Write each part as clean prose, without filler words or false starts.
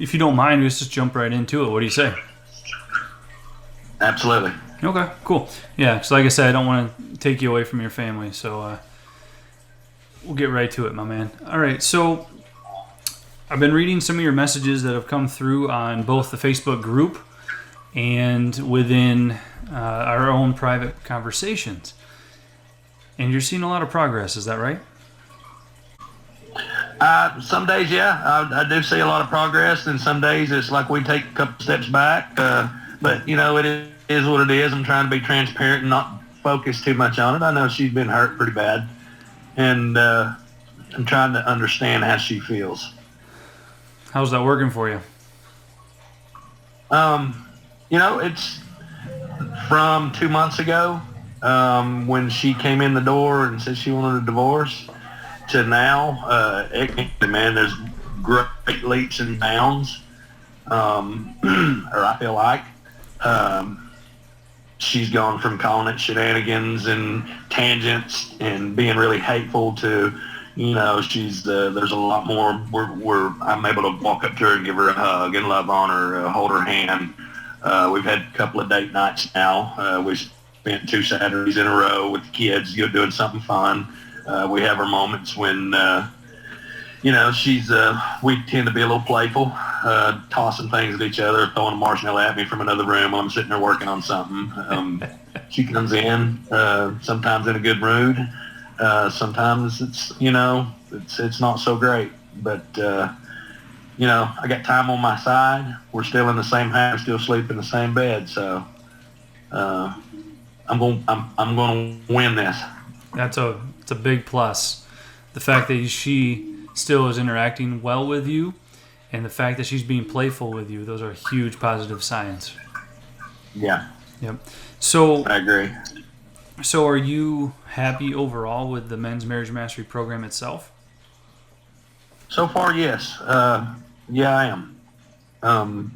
if you don't mind, let's just jump right into it. What do you say? Absolutely. Okay, cool. Yeah, because like I said, I don't want to take you away from your family, so we'll get right to it, my man. All right, so I've been reading some of your messages that have come through on both the Facebook group and within our own private conversations. And you're seeing a lot of progress, is that right? Some days, yeah, I do see a lot of progress, and some days it's like we take a couple steps back. But, it is what it is. I'm trying to be transparent and not focus too much on it. I know she's been hurt pretty bad, and I'm trying to understand how she feels. How's that working for you? It's from 2 months ago when she came in the door and said she wanted a divorce to now. Man, there's great leaps and bounds, or I feel like. She's gone from calling it shenanigans and tangents and being really hateful to, she's there's a lot more where I'm able to walk up to her and give her a hug and love on her, hold her hand. We've had a couple of date nights now. We spent 2 Saturdays in a row with the kids doing something fun. We have our moments when we tend to be a little playful, tossing things at each other, throwing a marshmallow at me from another room while I'm sitting there working on something. She comes in, sometimes in a good mood. Sometimes it's not so great, but I got time on my side. We're still in the same house, still sleep in the same bed. So, I'm going to win this. It's a big plus. The fact that she still is interacting well with you, and the fact that she's being playful with you, those are huge positive signs. Yeah. Yep. So I agree. So are you happy overall with the Men's Marriage Mastery program itself? So far, yes. Yeah, I am. I'm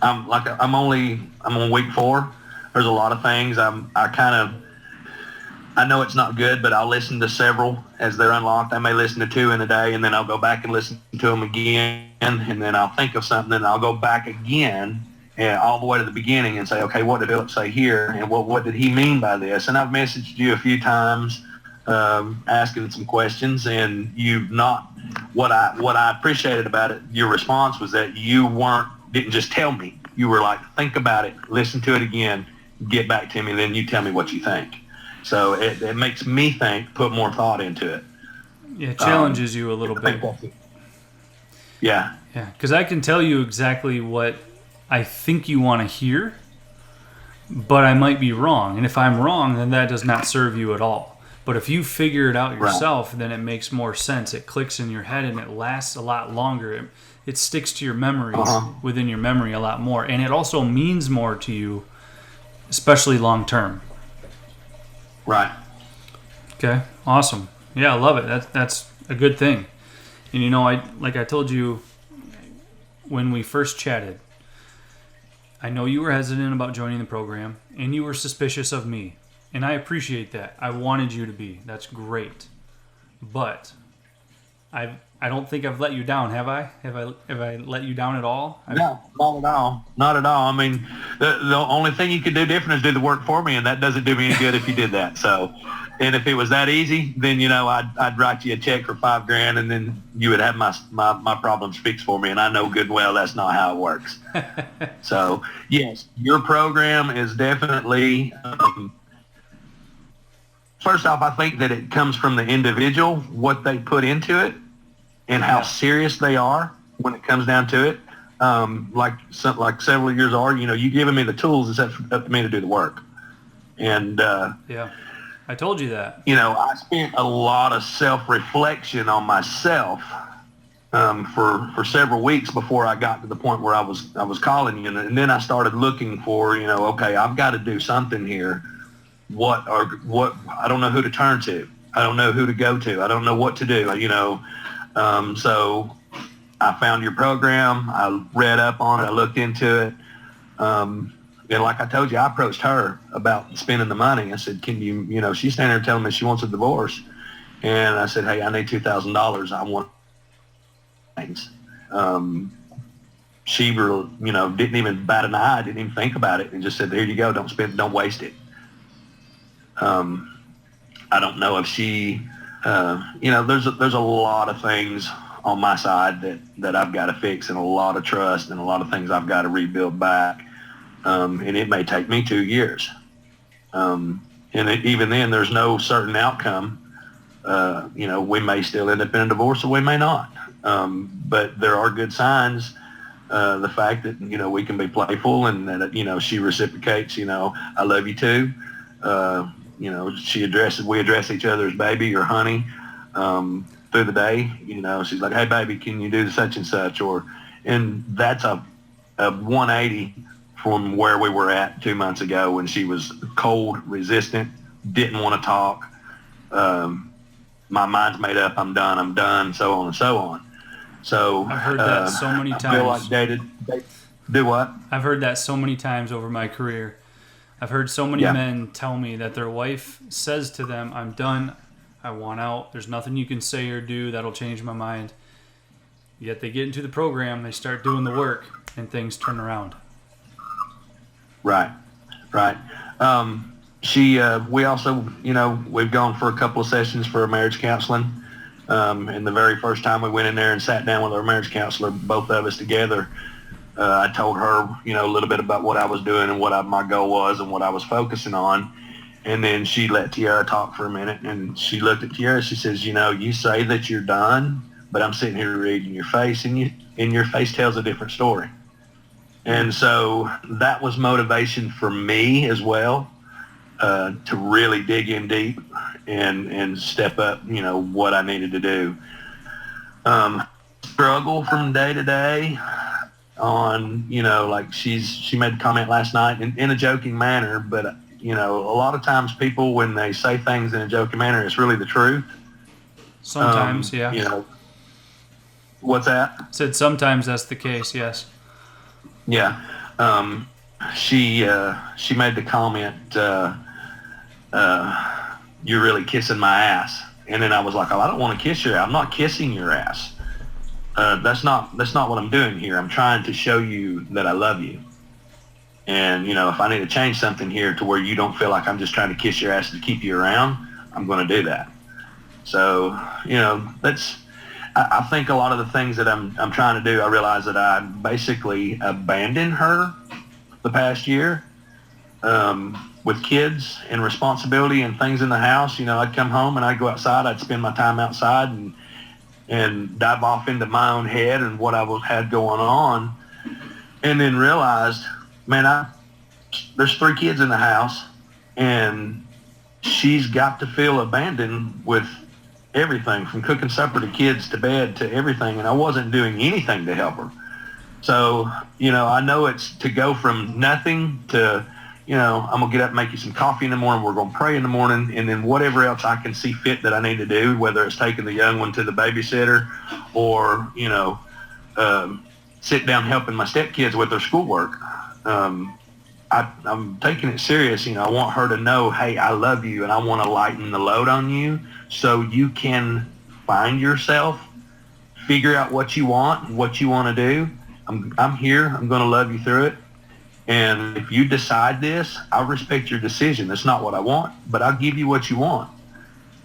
on week 4. There's a lot of things I know it's not good, but I'll listen to several as they're unlocked. I may listen to 2 in a day, and then I'll go back and listen to them again, and then I'll think of something, and I'll go back again all the way to the beginning and say, okay, what did Philip say here, and what did he mean by this? And I've messaged you a few times asking some questions, and you've not. What I appreciated about it, your response was that you didn't just tell me. You were like, think about it, listen to it again, get back to me, and then you tell me what you think. So it makes me think, put more thought into it. Yeah, it challenges you a little bit. Yeah. Yeah, because I can tell you exactly what I think you want to hear, but I might be wrong. And if I'm wrong, then that does not serve you at all. But if you figure it out yourself, then it makes more sense. It clicks in your head and it lasts a lot longer. It sticks to your memories, within your memory a lot more. And it also means more to you, especially long term. Right. Okay. Awesome. Yeah, I love it. That's a good thing. And I told you when we first chatted, I know you were hesitant about joining the program, and you were suspicious of me, and I appreciate that. I wanted you to be. That's great. But I don't think I've let you down, have I? Have I let you down at all? No, not at all. Not at all. I mean, the only thing you could do different is do the work for me, and that doesn't do me any good if you did that. So, and if it was that easy, then I'd write you a check for $5,000, and then you would have my problems fixed for me. And I know good and well that's not how it works. So, yes, your program is definitely. First off, I think that it comes from the individual, what they put into it, and how serious they are when it comes down to it. Like several of yours are, you giving me the tools, it's up to me to do the work. And yeah, I told you that. I spent a lot of self-reflection on myself for several weeks before I got to the point where I was calling you, and then I started looking for, okay, I've got to do something here. What I don't know who to turn to. I don't know who to go to. I don't know what to do. So I found your program. I read up on it. I looked into it. And like I told you, I approached her about spending the money. I said, can you, she's standing there telling me she wants a divorce. And I said, hey, I need $2,000. I want things. She, didn't even bat an eye, didn't even think about it, and just said, "Here you go. Don't waste it." I don't know if she, there's a lot of things on my side that I've got to fix, and a lot of trust, and a lot of things I've got to rebuild back. And it may take me 2 years. Even then, there's no certain outcome. We may still end up in a divorce, or we may not. But there are good signs. The fact that, we can be playful, and that, she reciprocates, "I love you too." We address each other as baby or honey, through the day. She's like, "Hey baby, can you do such and such?" And that's a 180 from where we were at 2 months ago, when she was cold, resistant, didn't want to talk. My mind's made up. I'm done. So on and so on. So I've heard that so many times. I feel like do what? I've heard that so many times over my career. I've heard so many men tell me that their wife says to them, "I'm done. I want out. There's nothing you can say or do that'll change my mind." Yet they get into the program, they start doing the work, and things turn around. Right. We also, we've gone for a couple of sessions for marriage counseling. And the very first time we went in there and sat down with our marriage counselor, both of us together, I told her, a little bit about what I was doing and what my goal was and what I was focusing on. And then she let Tiara talk for a minute, and she looked at Tiara. She says, "You say that you're done, but I'm sitting here reading your face, and your face tells a different story." And so that was motivation for me as well, to really dig in deep and step up, what I needed to do. Struggle from day to day on, like she made a comment last night in a joking manner, but, a lot of times people, when they say things in a joking manner, it's really the truth. Sometimes, yeah. What's that? Said sometimes that's the case, yes. Yeah. She made the comment, "You're really kissing my ass." And then I was like, "Oh, I don't want to kiss your ass. I'm not kissing your ass. That's not what I'm doing here. I'm trying to show you that I love you. And, if I need to change something here to where you don't feel like I'm just trying to kiss your ass to keep you around, I'm going to do that." So, I think a lot of the things that I'm trying to do, I realize that I basically abandoned her the past year, with kids and responsibility and things in the house. I'd come home and I'd go outside. I'd spend my time outside and dive off into my own head and what I had going on, and then realized, man, there's 3 kids in the house, and she's got to feel abandoned with everything, from cooking supper to kids to bed to everything, and I wasn't doing anything to help her. So, I know it's to go from nothing to, I'm going to get up and make you some coffee in the morning, we're going to pray in the morning, and then whatever else I can see fit that I need to do, whether it's taking the young one to the babysitter or, sit down helping my stepkids with their schoolwork. I'm taking it serious. I want her to know, hey, I love you, and I want to lighten the load on you so you can find yourself, figure out what you want to do. I'm here. I'm going to love you through it. And if you decide this, I'll respect your decision. That's not what I want, but I'll give you what you want.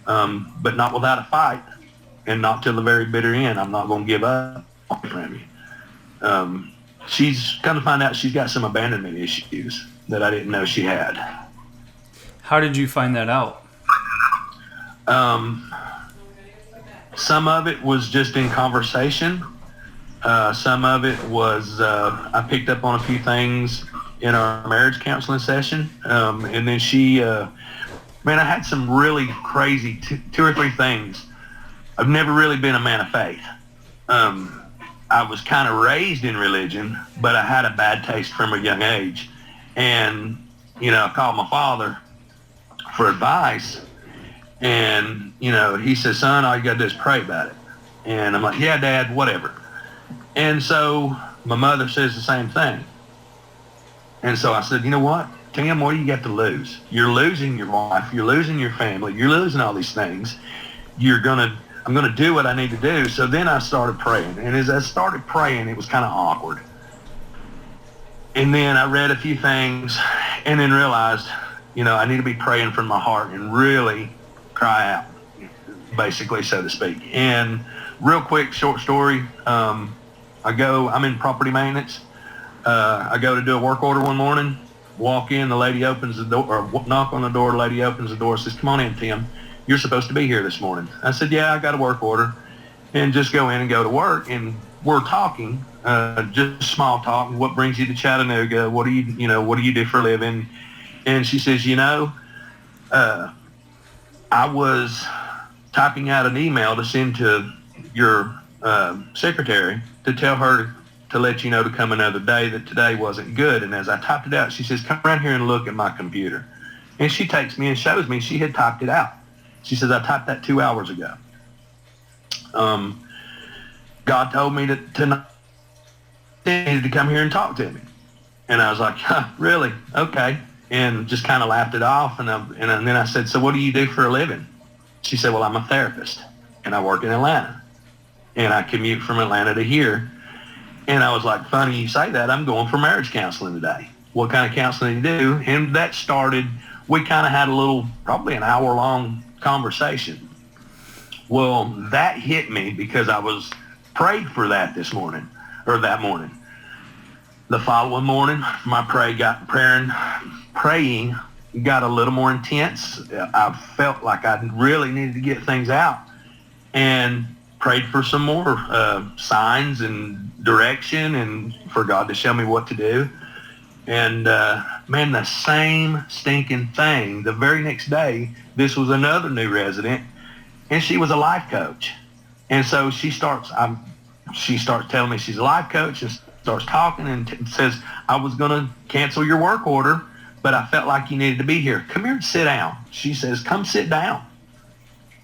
But not without a fight, and not till the very bitter end. I'm not going to give up from you. She's come to find out she's got some abandonment issues that I didn't know she had. How did you find that out? Some of it was just in conversation. Some of it was I picked up on a few things in our marriage counseling session. And then she, I had some really crazy 2 or 3 things. I've never really been a man of faith. I was kind of raised in religion, but I had a bad taste from a young age. And, I called my father for advice. And, he says, "Son, all you got to do is pray about it." And I'm like, "Yeah, Dad, whatever." And so my mother says the same thing. And so I said, "You know what, Tim, what do you got to lose? You're losing your wife. You're losing your family. You're losing all these things. I'm going to do what I need to do. So then I started praying. And as I started praying, it was kind of awkward. And then I read a few things and then realized, I need to be praying from my heart and really cry out, basically, so to speak. And real quick, short story, I'm in property maintenance. I go to do a work order one morning, walk in, the lady opens the door, or knock on the door, the lady opens the door, says, "Come on in, Tim. You're supposed to be here this morning." I said, "Yeah, I got a work order," and just go in and go to work. And we're talking, just small talk. What brings you to Chattanooga? What do you do for a living? And she says, I was typing out an email to send to your secretary to tell her to let you know to come another day, that today wasn't good. And as I typed it out, she says, "Come around here and look at my computer." And she takes me and shows me she had typed it out. She says, "I typed that 2 hours ago. God told me to needed to come here and talk to me." And I was like, "Really? Okay." And just kind of laughed it off. And then I said, "So what do you do for a living?" She said, "Well, I'm a therapist and I work in Atlanta and I commute from Atlanta to here." And I was like, "Funny you say that. I'm going for marriage counseling today." "What kind of counseling do you do?" And that started, we kind of had a little, probably an hour-long conversation. Well, that hit me because I was prayed for that that morning. The following morning, my praying got a little more intense. I felt like I really needed to get things out and prayed for some more signs and direction and for God to show me what to do. And man, the same stinking thing. The very next day, this was another new resident, and she was a life coach. And so she starts telling me she's a life coach and starts talking and says, "I was going to cancel your work order, but I felt like you needed to be here. Come here and sit down." She says, "Come sit down."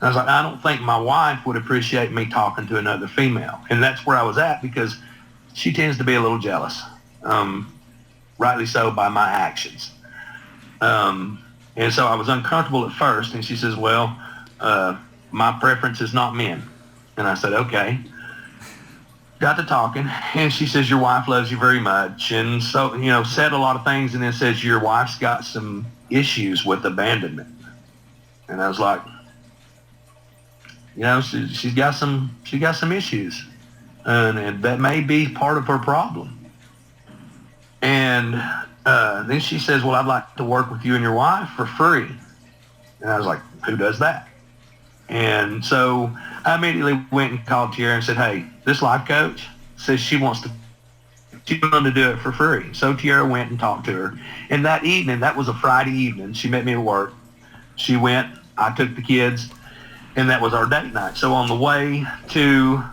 I was like, I don't think my wife would appreciate me talking to another female. And that's where I was at, because she tends to be a little jealous, rightly so, by my actions. And so I was uncomfortable at first. And she says, "Well, my preference is not men." And I said, "Okay." Got to talking, and she says, "Your wife loves you very much." And so, said a lot of things, and then says, "Your wife's got some issues with abandonment." And I was like, she's got some issues, and that may be part of her problem. And then she says, "Well, I'd like to work with you and your wife for free." And I was like, "Who does that?" And so I immediately went and called Tiara and said, "Hey, this life coach says she wants to do it for free." So Tiara went and talked to her. And that evening, that was a Friday evening, she met me at work. She went, I took the kids, and that was our date night. So on the way to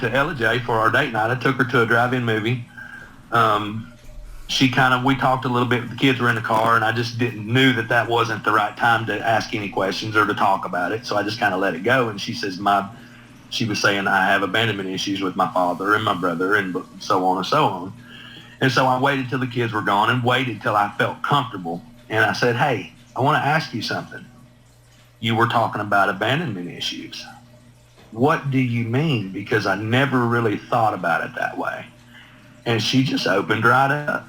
Ellijay for our date night, I took her to a drive-in movie. We talked a little bit. The kids were in the car, and I just knew that wasn't the right time to ask any questions or to talk about it. So I just kind of let it go. And she says, she was saying, "I have abandonment issues with my father and my brother," and so on and so on. And so I waited till the kids were gone and waited till I felt comfortable. And I said, "Hey, I want to ask you something. You were talking about abandonment issues. What do you mean? Because I never really thought about it that way." And she just opened right up.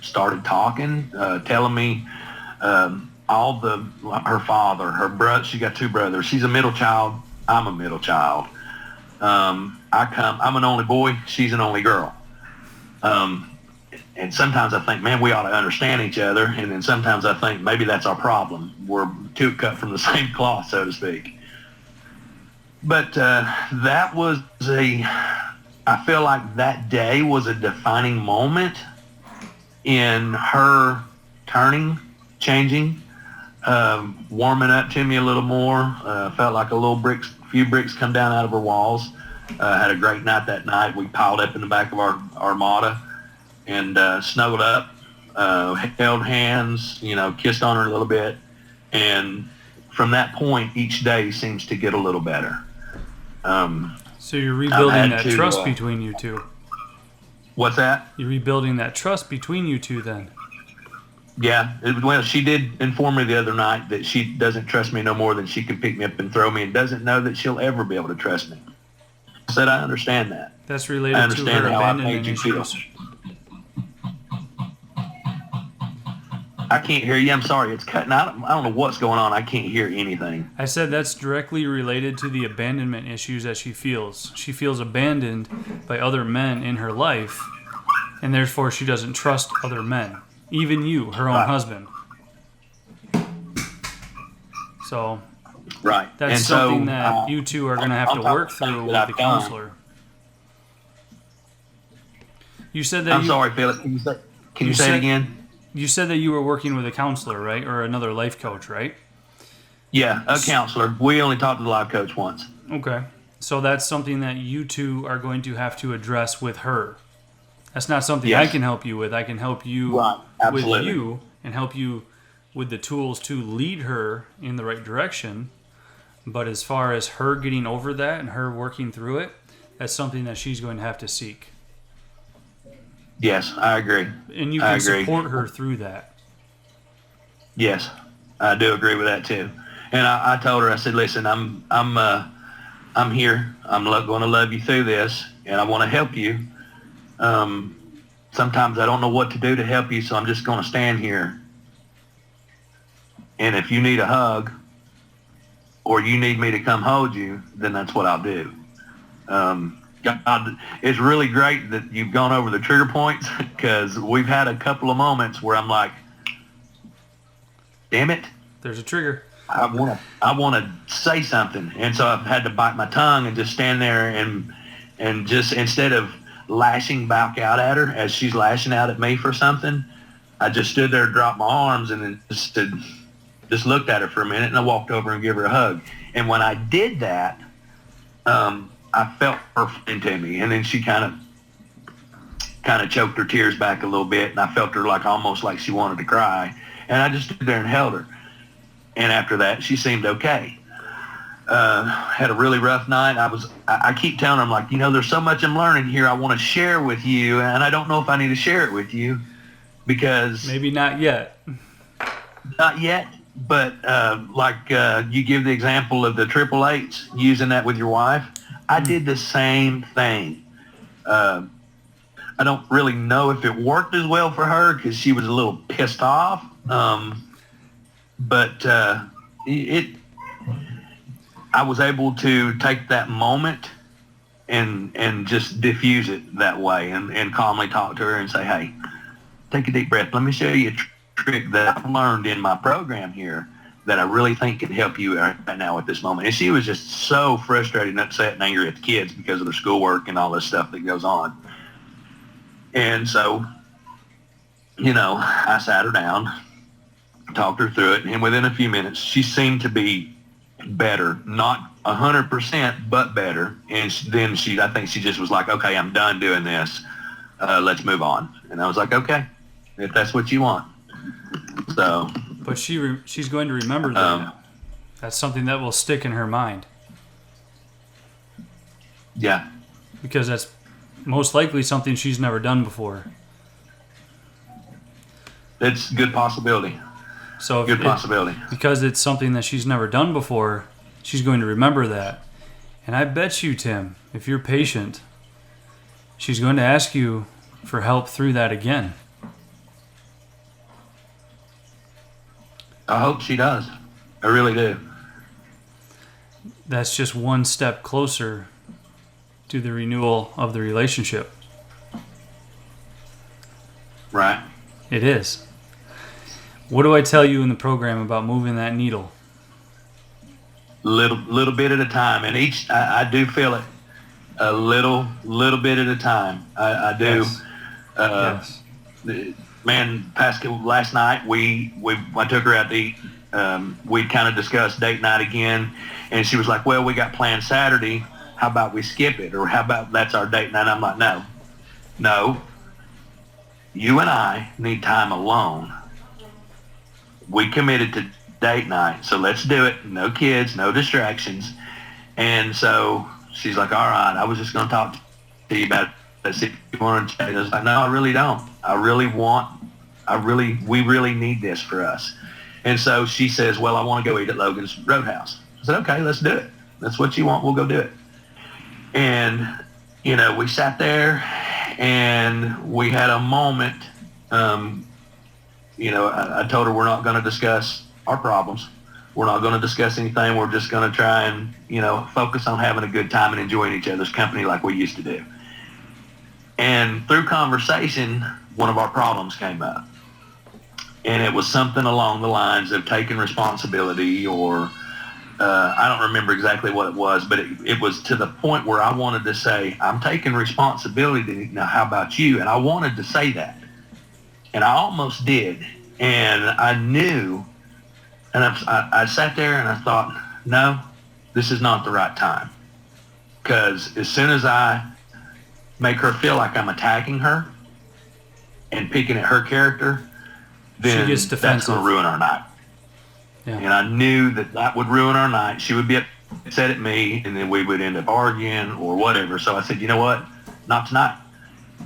Started talking, telling me her father, her brother. She got two brothers. She's a middle child. I'm a middle child. I'm an only boy. She's an only girl. And sometimes I think, man, we ought to understand each other. And then sometimes I think maybe that's our problem. We're two cut from the same cloth, so to speak. But that was I feel like that day was a defining moment in her changing, warming up to me a little more. Felt like few bricks come down out of her walls. Had a great night that night. We piled up in the back of our Armada and snuggled up, held hands, kissed on her a little bit. And from that point, each day seems to get a little better. So you're rebuilding that trust between you two. What's that? You're rebuilding that trust between you two then. Yeah. Well, she did inform me the other night that she doesn't trust me no more than she can pick me up and throw me, and doesn't know that she'll ever be able to trust me. I said, I understand that. That's I related to understand her how I've made abandonment you feel. issues. I can't hear you. I'm sorry. It's cutting out. I don't know what's going on. I can't hear anything. I said that's directly related to the abandonment issues that she feels. She feels abandoned by other men in her life, and therefore she doesn't trust other men, even you, her own Right. husband. So Right. that's And something so, that you two are going to have to on top work of the things through that with I've the done. counselor. You said that I'm sorry, Philip. Can you say said- it again? You said that you were working with a counselor, right? Or another life coach, right? Yeah, a counselor. We only talked to the life coach once. Okay. So that's something that you two are going to have to address with her. That's not something I Yes. can help you with. I can help you Right, with absolutely. you and help you with the tools to lead her in the right direction. But as far as her getting over that and her working through it, that's something that she's going to have to seek. Yes, I agree. And you I can agree. support her through that. Yes, I do agree with that too. And I told her, I said, listen, I'm here. I'm going to love you through this, and I want to help you. Sometimes I don't know what to do to help you, so I'm just going to stand here. And if you need a hug or you need me to come hold you, then that's what I'll do. God, it's really great that you've gone over the trigger points, because we've had a couple of moments where I'm like, damn it, There's a trigger. I want to say something. And so I've had to bite my tongue and just stand there and just, instead of lashing back out at her as she's lashing out at me for something, I just stood there, dropped my arms, and then just looked at her for a minute, and I walked over and gave her a hug. And when I did that, I felt her into me, and then she kind of choked her tears back a little bit, and I felt her almost like she wanted to cry, and I just stood there and held her. And after that, she seemed okay. Had a really rough night. I keep telling her, I'm like, there's so much I'm learning here. I want to share with you, and I don't know if I need to share it with you, because Maybe not yet. not yet. But you give the example of the 888s, using that with your wife. I did the same thing. I don't really know if it worked as well for her, because she was a little pissed off. But I was able to take that moment and just diffuse it that way, and calmly talk to her and say, hey, take a deep breath. Let me show you a trick that I've learned in my program here that I really think can help you right now at this moment. And she was just so frustrated and upset and angry at the kids because of their schoolwork and all this stuff that goes on. And so, I sat her down, talked her through it, and within a few minutes, she seemed to be better, not 100%, but better. And then I think she just was like, okay, I'm done doing this. Let's move on. And I was like, okay, if that's what you want. So, But she's going to remember that. That's something that will stick in her mind. yeah, Because that's most likely something she's never done before. it's a good possibility. So Good possibility. because it's something that she's never done before, she's going to remember that. And I bet you, Tim, if you're patient, she's going to ask you for help through that again. I hope she does. I really do. That's just one step closer to the renewal of the relationship. Right. It is. What do I tell you in the program about moving that needle? Little bit at a time, and I do feel it a little bit at a time. I do. Yes. Yes. Man, Pascal, last night I took her out to eat. We kind of discussed date night again, and she was like, well, we got planned Saturday. How about we skip it? Or how about that's our date night? I'm like, no. You and I need time alone. We committed to date night, so let's do it. No kids, no distractions. And so she's like, all right, I was just going to talk to you about it. See if you want to change. I was like, no, I really don't. I we really need this for us. And so she says, well, I want to go eat at Logan's Roadhouse. I said, okay, let's do it. That's what you want. We'll go do it. And, you know, we sat there and we had a moment. You know, I told her we're not going to discuss our problems. We're not going to discuss anything. We're just going to try and, you know, focus on having a good time and enjoying each other's company like we used to do. And through conversation, one of our problems came up. And it was something along the lines of taking responsibility, or I don't remember exactly what it was, but it was to the point where I wanted to say, I'm taking responsibility. Now, how about you? And I wanted to say that. And I almost did. And I knew, and I sat there and I thought, no, this is not the right time. Because as soon as I make her feel like I'm attacking her and picking at her character, then she gets defensive. That's going to ruin our night. Yeah. And I knew that would ruin our night. She would be upset at me, and then we would end up arguing or whatever. So I said, you know what? Not tonight.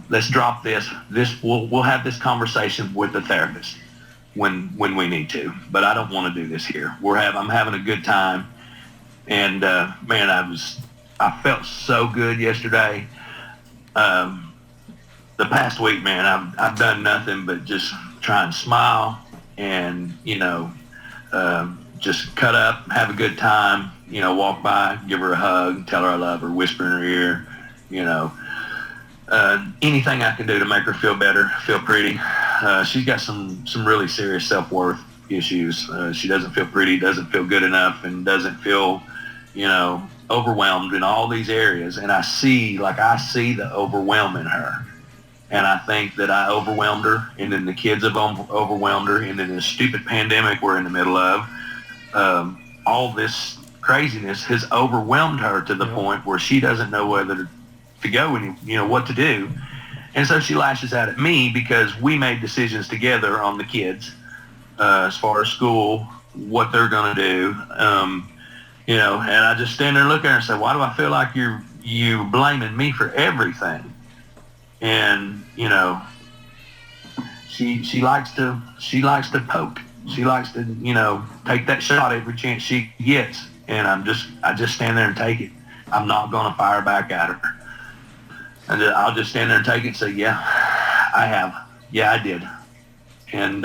Let's drop this. We'll have this conversation with the therapist when we need to. But I don't want to do this here. I'm having a good time, and man, I felt so good yesterday. The past week, man, I've done nothing but just try and smile and, you know, just cut up, have a good time, you know, walk by, give her a hug, tell her I love her, whisper in her ear, you know, anything I can do to make her feel better, feel pretty. She's got some really serious self-worth issues. She doesn't feel pretty, doesn't feel good enough, and doesn't feel, you know, overwhelmed in all these areas. And I see the overwhelm in her. And I think that I overwhelmed her, and then the kids have overwhelmed her, and then this stupid pandemic we're in the middle of, all this craziness has overwhelmed her to the point where she doesn't know whether to go and, you know, what to do. And so she lashes out at me because we made decisions together on the kids, as far as school, what they're going to do, you know, and I just stand there and look at her and say, why do I feel like you blaming me for everything? And, you know, she likes to poke. She likes to, you know, take that shot every chance she gets. And I just stand there and take it. I'm not going to fire back at her. And I'll just stand there and take it and say, yeah, I have. Yeah, I did. And,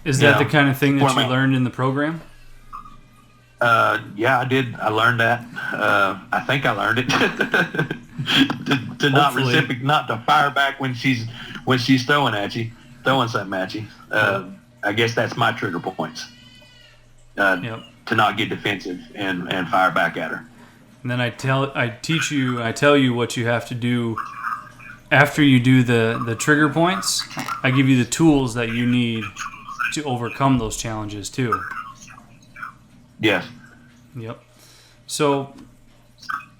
is that the kind of thing that you learned in the program? Yeah, I did. I learned that. I think I learned it. to not not to fire back when she's throwing something at you. I guess that's my trigger points. To not get defensive and fire back at her. And then I tell you what you have to do after you do the trigger points. I give you the tools that you need to overcome those challenges too. Yes. Yep. So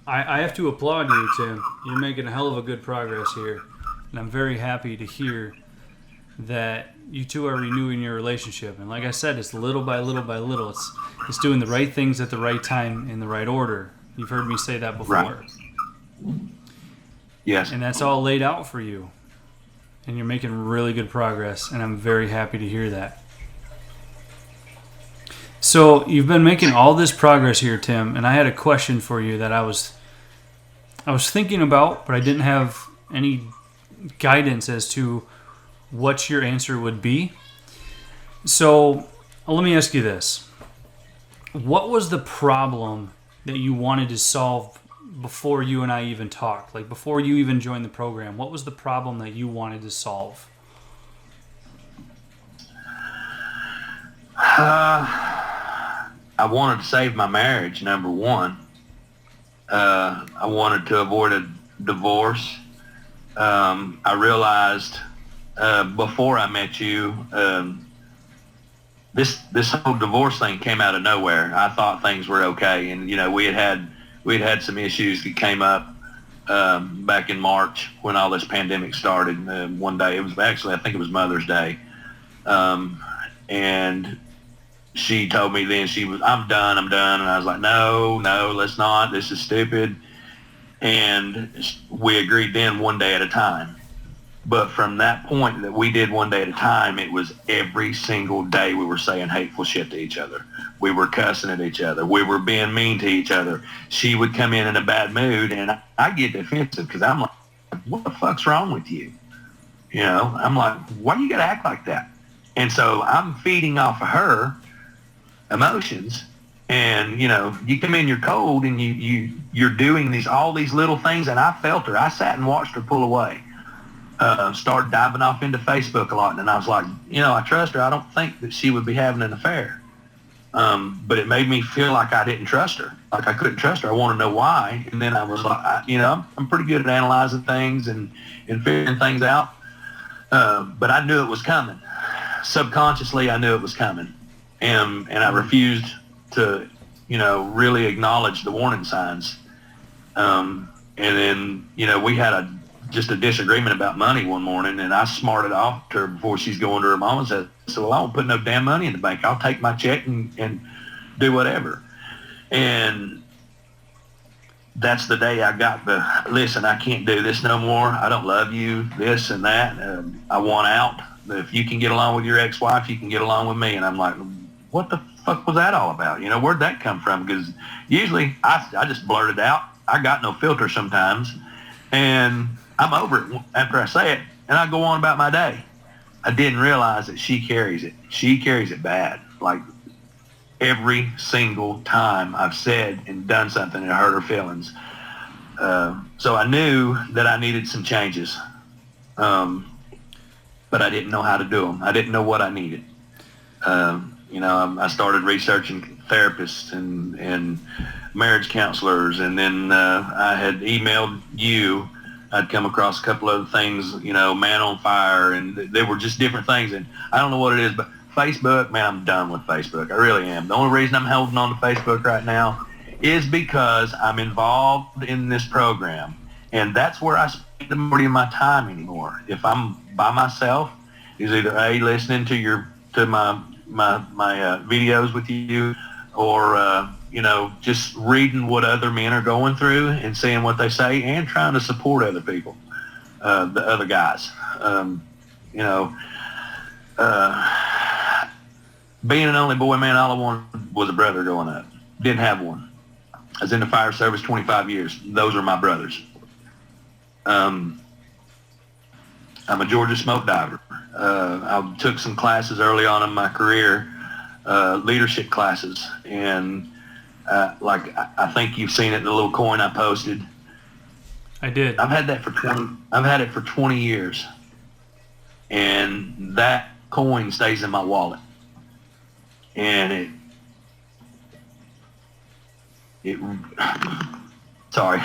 I have to applaud you, Tim. You're making a hell of a good progress here. And I'm very happy to hear that you two are renewing your relationship. And like I said, it's little by little by little. It's doing the right things at the right time in the right order. You've heard me say that before. Right. Yes. And that's all laid out for you. And you're making really good progress. And I'm very happy to hear that. So you've been making all this progress here, Tim, and I had a question for you that I was thinking about, but I didn't have any guidance as to what your answer would be. So let me ask you this. What was the problem that you wanted to solve before you and I even talked? Like before you even joined the program, what was the problem that you wanted to solve? I wanted to save my marriage, number one. I wanted to avoid a divorce. I realized before I met you, this whole divorce thing came out of nowhere. I thought things were okay, and you know we had some issues that came up back in March when all this pandemic started. One day, I think it was Mother's Day, and she told me then I'm done. And I was like, no, let's not. This is stupid. And we agreed then one day at a time. But from that point that we did one day at a time, it was every single day we were saying hateful shit to each other. We were cussing at each other. We were being mean to each other. She would come in a bad mood, and I get defensive because I'm like, what the fuck's wrong with you? You know, I'm like, why do you got to act like that? And so I'm feeding off of her emotions. And, you know, you come in, you're cold, and you're doing all these little things, and I felt her. I sat and watched her pull away. Started diving off into Facebook a lot, and I was like, you know, I trust her. I don't think that she would be having an affair. But it made me feel like I didn't trust her, like I couldn't trust her. I want to know why. And then I was like, you know, I'm pretty good at analyzing things and figuring things out. But I knew it was coming. Subconsciously, I knew it was coming. And I refused to, you know, really acknowledge the warning signs. And then, you know, we had just a disagreement about money one morning, and I smarted off to her before she's going to her mom and said, well, I won't put no damn money in the bank. I'll take my check and do whatever. And that's the day I got listen, I can't do this no more. I don't love you, this and that. I want out. If you can get along with your ex-wife, you can get along with me. And I'm like, what the fuck was that all about? You know, where'd that come from? Because usually I just blurt it out. I got no filter sometimes. And I'm over it after I say it, and I go on about my day. I didn't realize that she carries it. She carries it bad. Like every single time I've said and done something that hurt her feelings. So I knew that I needed some changes, but I didn't know how to do them. I didn't know what I needed. You know, I started researching therapists and marriage counselors, and then I had emailed you. I'd come across a couple other things, you know, Man on Fire, and they were just different things. And I don't know what it is, but Facebook, man, I'm done with Facebook. I really am. The only reason I'm holding on to Facebook right now is because I'm involved in this program, and that's where I spend the majority of my time anymore. If I'm by myself, is either A, listening to my videos with you, or you know, just reading what other men are going through and seeing what they say, and trying to support other people, the other guys. You know, being an only boy, man, all I wanted was a brother growing up. Didn't have one. I was in the fire service 25 years. Those are my brothers. I'm a Georgia smoke diver. I took some classes early on in my career, leadership classes, and like I think you've seen it in the little coin I posted. I did. I've had it for 20 years, and that coin stays in my wallet, and it sorry.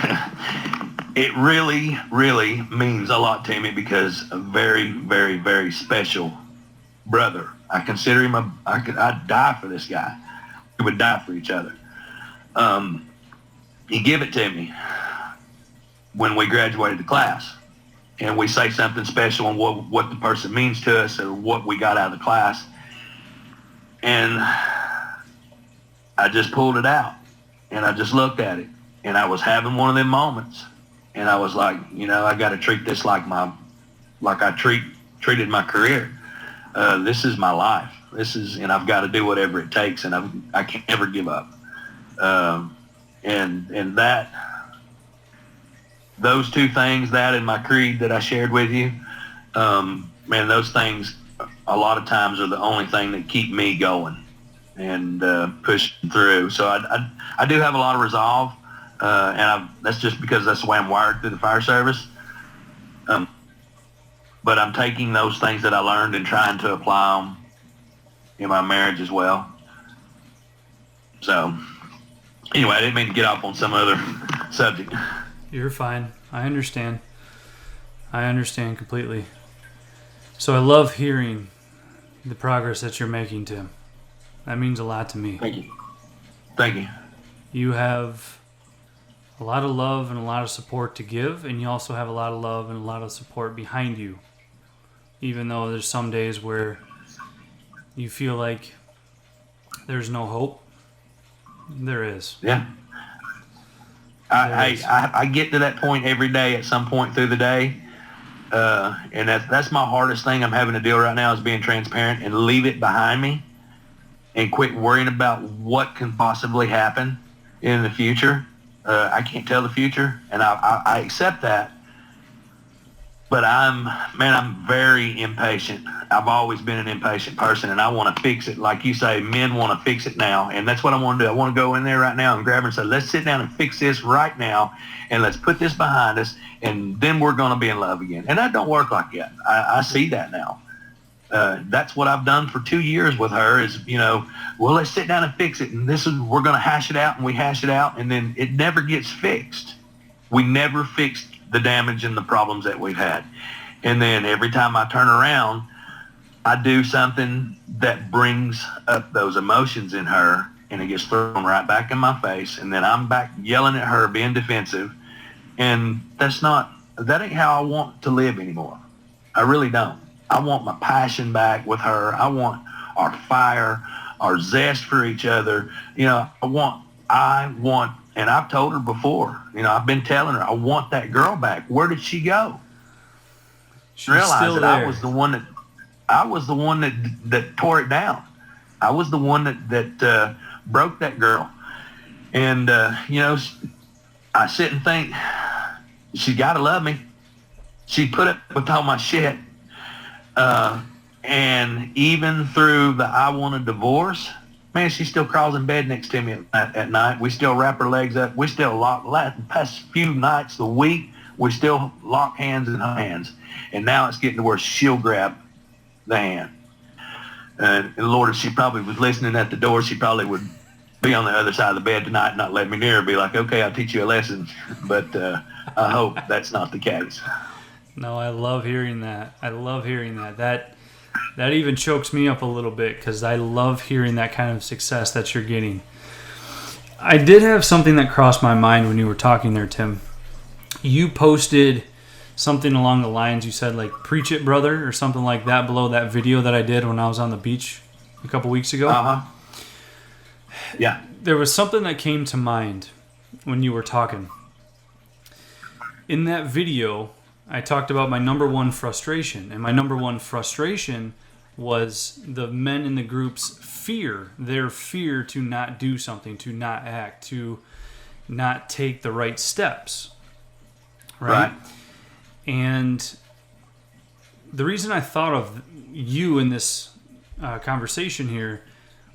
It really, really means a lot to me because a very, very, very special brother. I consider him I'd die for this guy. We would die for each other. He gave it to me when we graduated the class, and we say something special on what the person means to us or what we got out of the class. And I just pulled it out, and I just looked at it, and I was having one of them moments. And I was like, you know, I got to treat this like I treated my career. This is my life. And I've got to do whatever it takes, and I can't ever give up. And that, those two things, that and my creed that I shared with you, man, those things a lot of times are the only thing that keep me going and pushing through. So I do have a lot of resolve. And that's just because that's the way I'm wired through the fire service. But I'm taking those things that I learned and trying to apply them in my marriage as well. So, anyway, I didn't mean to get off on some other subject. You're fine. I understand. I understand completely. So I love hearing the progress that you're making, Tim. That means a lot to me. Thank you. Thank you. You have a lot of love and a lot of support to give, and you also have a lot of love and a lot of support behind you, even though there's some days where you feel like there's no hope. There is. Yeah. I get to that point every day at some point through the day, And that's my hardest thing I'm having to deal right now, is being transparent and leave it behind me and quit worrying about what can possibly happen in the future. I can't tell the future, and I accept that. But I'm very impatient. I've always been an impatient person, and I want to fix it. Like you say, men want to fix it now, and that's what I want to do. I want to go in there right now and grab her and say, let's sit down and fix this right now, and let's put this behind us, and then we're going to be in love again. And that don't work like that. I see that now. That's what I've done for 2 years with her is, well, let's sit down and fix it, and we're going to hash it out, and we hash it out, and then it never gets fixed. We never fixed the damage and the problems that we've had. And then every time I turn around, I do something that brings up those emotions in her, and it gets thrown right back in my face, and then I'm back yelling at her, being defensive, and that ain't how I want to live anymore. I really don't. I want my passion back with her. I want our fire, our zest for each other. I want, and I've told her before, I've been telling her, I want that girl back. Where did she go? She's still that there. I was the one that tore it down. I was the one that broke that girl. And, I sit and think, she got to love me. She put up with all my shit. And even through the I want a divorce, man, she still crawls in bed next to me at night. We still wrap her legs up. We still the past few nights, the week, we still lock hands in her hands. And now it's getting to where she'll grab the hand. And Lord, if she probably was listening at the door, she probably would be on the other side of the bed tonight, not let me near her, be like, okay, I'll teach you a lesson. But I hope that's not the case. No, I love hearing that. That even chokes me up a little bit, because I love hearing that kind of success that you're getting. I did have something that crossed my mind when you were talking there, Tim. You posted something along the lines, you said like, preach it, brother, or something like that below that video that I did when I was on the beach a couple weeks ago. Uh-huh. Yeah. There was something that came to mind when you were talking. In that video, I talked about my number one frustration, and my number one frustration was the men in the group's fear, their fear to not do something, to not act, to not take the right steps. Right? And the reason I thought of you in this conversation here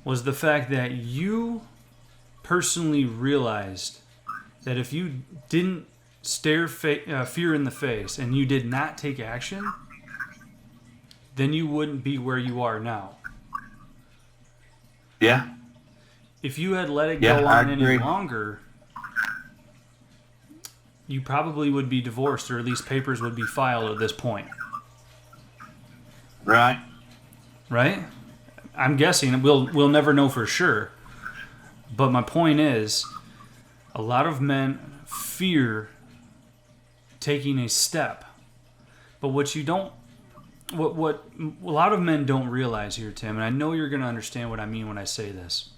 was the fact that you personally realized that if you didn't stare fear in the face and you did not take action, then you wouldn't be where you are now. Yeah. If you had let it go on any longer, you probably would be divorced, or at least papers would be filed at this point. Right. Right? I'm guessing. We'll never know for sure. But my point is, a lot of men fear taking a step. But what a lot of men don't realize here, Tim, and I know you're going to understand what I mean when I say this.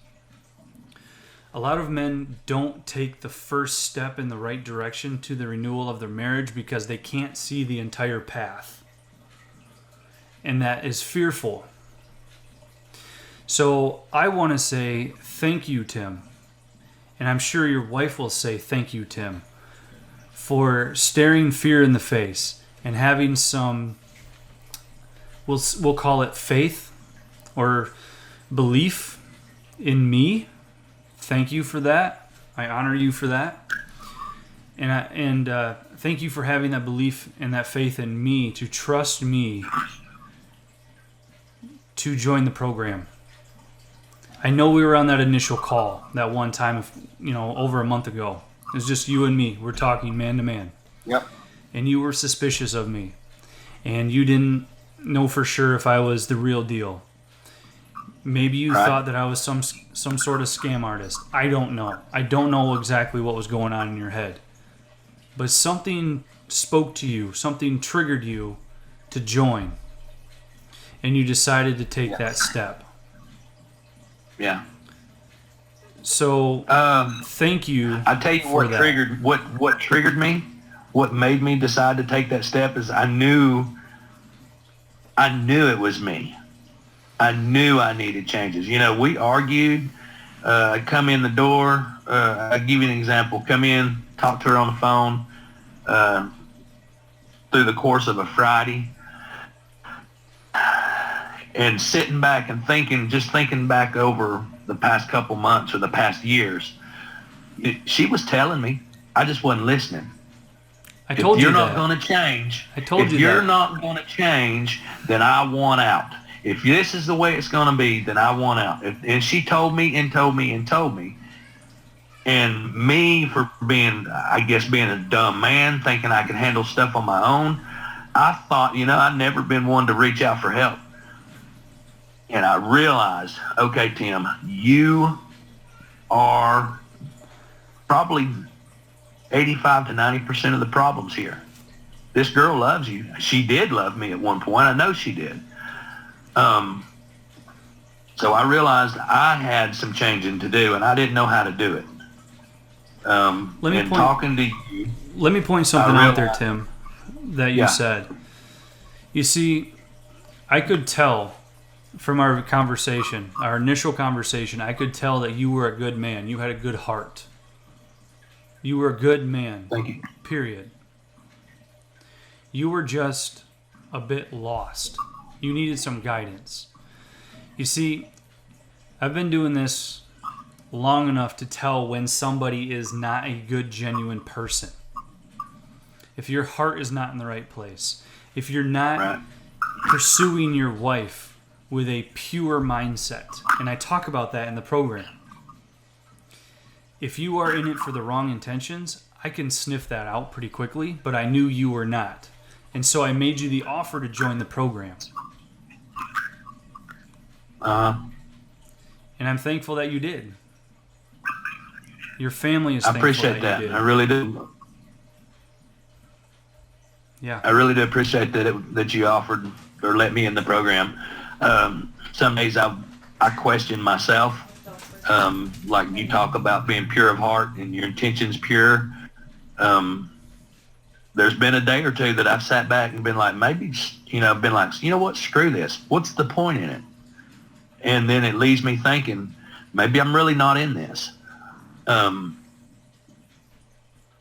A lot of men don't take the first step in the right direction to the renewal of their marriage because they can't see the entire path. And that is fearful. So I want to say thank you, Tim. And I'm sure your wife will say thank you, Tim, for staring fear in the face and having some, we'll call it faith or belief in me. Thank you for that. I honor you for that. And thank you for having that belief and that faith in me, to trust me to join the program. I know we were on that initial call that one time, over a month ago. It was just you and me. We're talking man to man. Yep. And you were suspicious of me. And you didn't know for sure if I was the real deal. Maybe you thought that I was some sort of scam artist. I don't know. I don't know exactly what was going on in your head. But something spoke to you. Something triggered you to join. And you decided to take that step. Yeah. So, thank you. I tell you what that. triggered me what made me decide to take that step is I knew it was me. I knew I needed changes. You know, we argued. I'd come in the door. I'll give you an example. Come in, talk to her on the phone through the course of a Friday. And sitting back and thinking back over the past couple months or the past years, she was telling me, I just wasn't listening. I told you that. If you're not going to change, I told you that. If you're not going to change, then I want out. If this is the way it's going to be, then I want out. And she told me and told me and told me. And me for being a dumb man, thinking I could handle stuff on my own, I thought, I'd never been one to reach out for help. And I realized, okay, Tim, you are probably 85 to 90% of the problems here. This girl loves you. She did love me at one point. I know she did. So I realized I had some changing to do, and I didn't know how to do it. Let me point something out there, Tim, that you said. You see, I could tell from our initial conversation, I could tell that you were a good man. You had a good heart. You were a good man. Thank you. Period. You were just a bit lost. You needed some guidance. You see, I've been doing this long enough to tell when somebody is not a good, genuine person. If your heart is not in the right place, if you're not pursuing your wife with a pure mindset, and I talk about that in the program. If you are in it for the wrong intentions, I can sniff that out pretty quickly, but I knew you were not. And so I made you the offer to join the program. And I'm thankful that you did. Your family is thankful that you did. I appreciate that. I really do. Yeah. I really do appreciate that you offered or let me in the program. Some days I question myself. Like you talk about being pure of heart and your intentions pure. There's been a day or two that I've sat back and been like, what, screw this. What's the point in it? And then it leaves me thinking, maybe I'm really not in this. But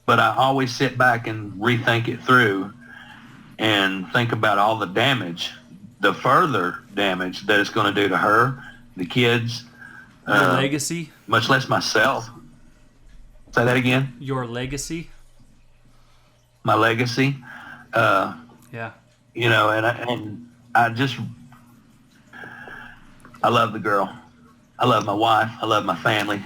I always sit back and rethink it through and think about all the damage, the further damage that it's going to do to her, the kids. Your legacy? Much less myself. Say that again? Your legacy? My legacy. Yeah. I love the girl. I love my wife. I love my family.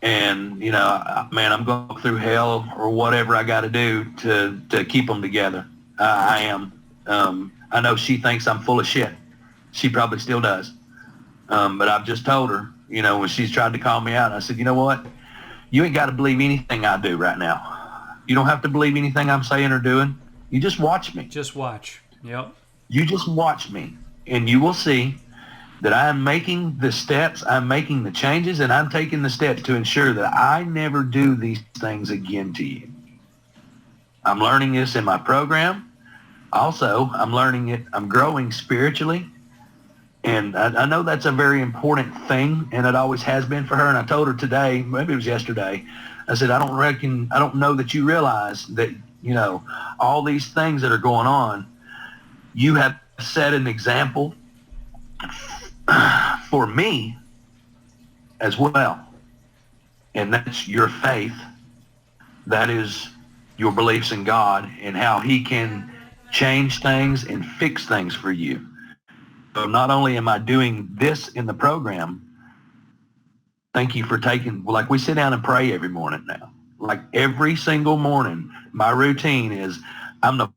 And, I'm going through hell or whatever I got to do to keep them together. I am. I know she thinks I'm full of shit. She probably still does. But I've just told her, when she's tried to call me out, I said, you know what? You ain't got to believe anything I do right now. You don't have to believe anything I'm saying or doing. You just watch me. Just watch. Yep. You just watch me, and you will see that I am making the steps, I'm making the changes, and I'm taking the steps to ensure that I never do these things again to you. I'm learning this in my program. Also, I'm learning it, I'm growing spiritually. And I know that's a very important thing, and it always has been for her. And I told her today, maybe it was yesterday, I said, I don't know that you realize that, all these things that are going on, you have set an example for me as well. And that's your faith. That is your beliefs in God and how he can change things and fix things for you. So not only am I doing this in the program, thank you for like we sit down and pray every morning now. Like every single morning, my routine is I'm the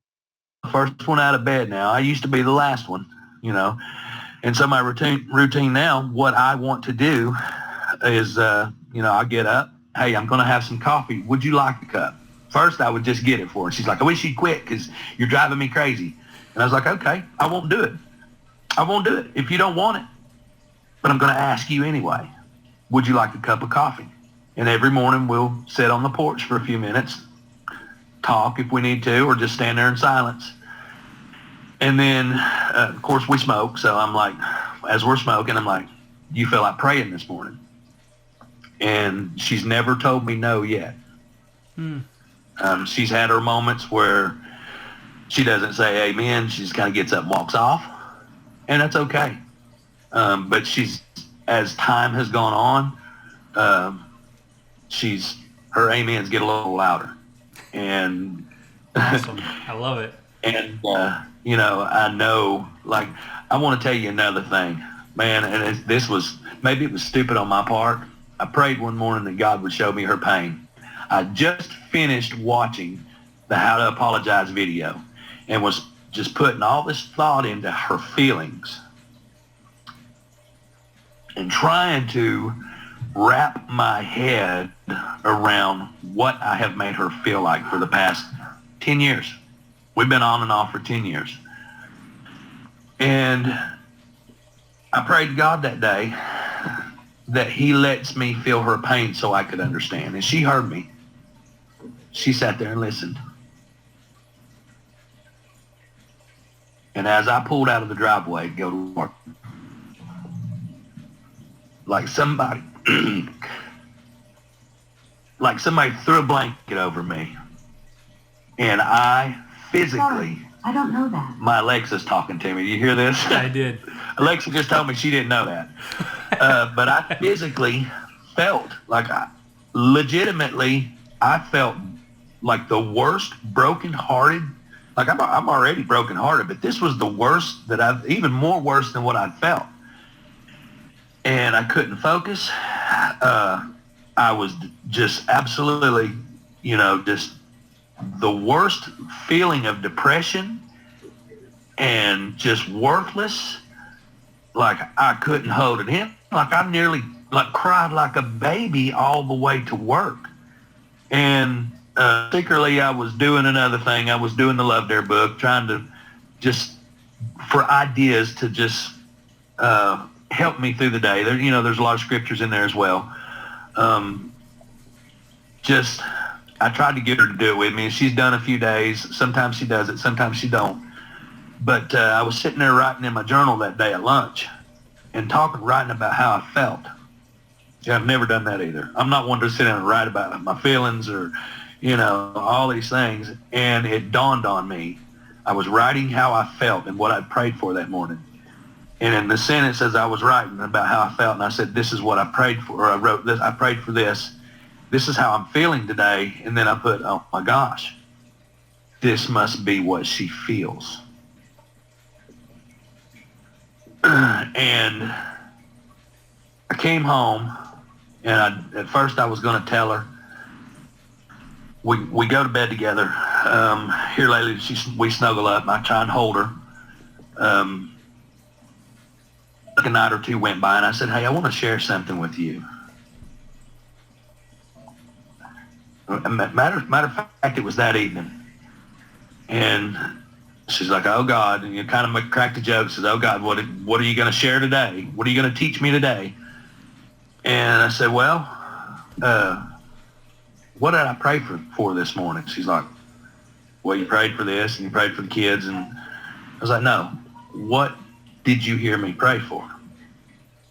first one out of bed now. I used to be the last one, And so my routine now, what I want to do is, I get up. Hey, I'm going to have some coffee. Would you like a cup? First, I would just get it for her. She's like, I wish you'd quit because you're driving me crazy. And I was like, okay, I won't do it. I won't do it if you don't want it. But I'm going to ask you anyway. Would you like a cup of coffee? And every morning we'll sit on the porch for a few minutes, talk if we need to, or just stand there in silence. And then, of course, we smoke. So I'm like, as we're smoking, I'm like, do you feel like praying this morning? And she's never told me no yet. She's had her moments where she doesn't say amen. She just kind of gets up and walks off. And that's okay. But as time has gone on, her amens get a little louder. And awesome. I love it. And, I know, like, I want to tell you another thing, man, and maybe it was stupid on my part. I prayed one morning that God would show me her pain. I just finished watching the How to Apologize video and was just putting all this thought into her feelings and trying to wrap my head around what I have made her feel like for the past 10 years. We've been on and off for 10 years. And I prayed to God that day that he lets me feel her pain so I could understand. And she heard me. She sat there and listened. And as I pulled out of the driveway to go to work, like somebody threw a blanket over me. And I physically... Sorry, I don't know that. My Alexa's talking to me. Do you hear this? I did. Alexa just told me she didn't know that. But I physically felt like I felt like the worst brokenhearted. Like I'm already brokenhearted, but this was the worst even more worse than what I'd felt. And I couldn't focus. I was just absolutely, just the worst feeling of depression and just worthless. Like I couldn't hold it in. Like I nearly cried like a baby all the way to work. And particularly I was doing another thing. I was doing the Love Dare book, trying to for ideas to just help me through the day. There's a lot of scriptures in there as well. I tried to get her to do it with me, and she's done a few days. Sometimes she does it, sometimes she don't. But I was sitting there writing in my journal that day at lunch and writing about how I felt. Yeah, I've never done that either. I'm not one to sit down and write about my feelings or, all these things. And it dawned on me. I was writing how I felt and what I prayed for that morning. And in the sentence as I was writing about how I felt, and I said, this is what I prayed for, or I wrote this, I prayed for this. This is how I'm feeling today. And then I put, oh my gosh, this must be what she feels. And I came home, and at first I was going to tell her. We go to bed together. Here lately, we snuggle up. I try and hold her. A night or two went by, and I said, hey, I want to share something with you. Matter of fact, it was that evening. And she's like, oh, God, and you kind of cracked a joke, says, oh, God, what are you going to share today? What are you going to teach me today? And I said, well, what did I pray for this morning? She's like, well, you prayed for this, and you prayed for the kids. And I was like, no, what did you hear me pray for?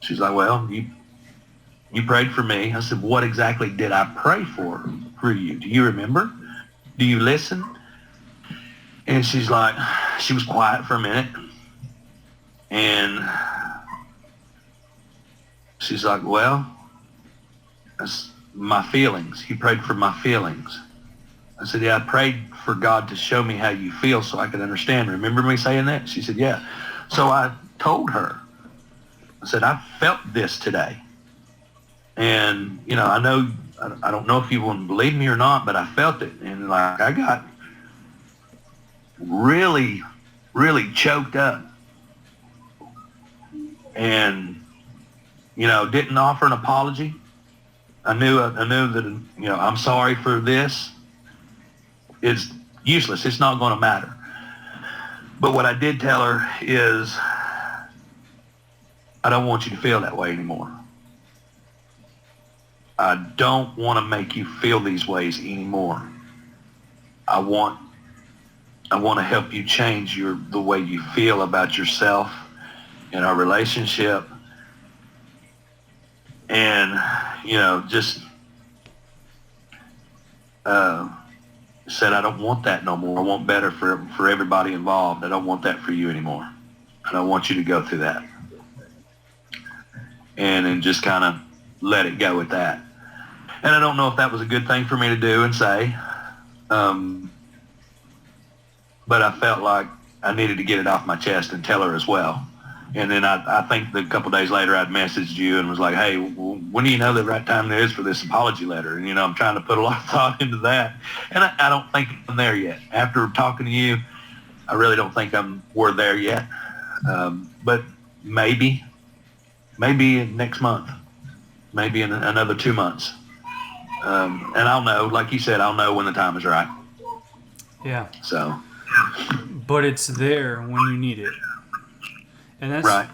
She's like, well, you prayed for me. I said, what exactly did I pray for you? Do you remember? Do you listen? And she was quiet for a minute. And she's like, well, that's my feelings. You prayed for my feelings. I said, yeah, I prayed for God to show me how you feel so I could understand. Remember me saying that? She said, yeah. So I told her, I said, I felt this today. And, I don't know if you want to believe me or not, but I felt it. And I got really, really choked up. And, didn't offer an apology. I knew that, I'm sorry for this. It's useless. It's not going to matter. But what I did tell her is, I don't want you to feel that way anymore. I don't want to make you feel these ways anymore. I want to help you change the way you feel about yourself in our relationship. And, just said, I don't want that no more. I want better for everybody involved. I don't want that for you anymore. I don't want you to go through that. And then just kind of let it go with that. And I don't know if that was a good thing for me to do and say, but I felt like I needed to get it off my chest and tell her as well. And then I think a couple of days later I'd messaged you and was like, hey, when do you know the right time it is for this apology letter? And, I'm trying to put a lot of thought into that. And I don't think I'm there yet. After talking to you, I really don't think we're there yet. But maybe next month, maybe in another 2 months. And I'll know, like you said, I'll know when the time is right. Yeah. So. But it's there when you need it. And that's right.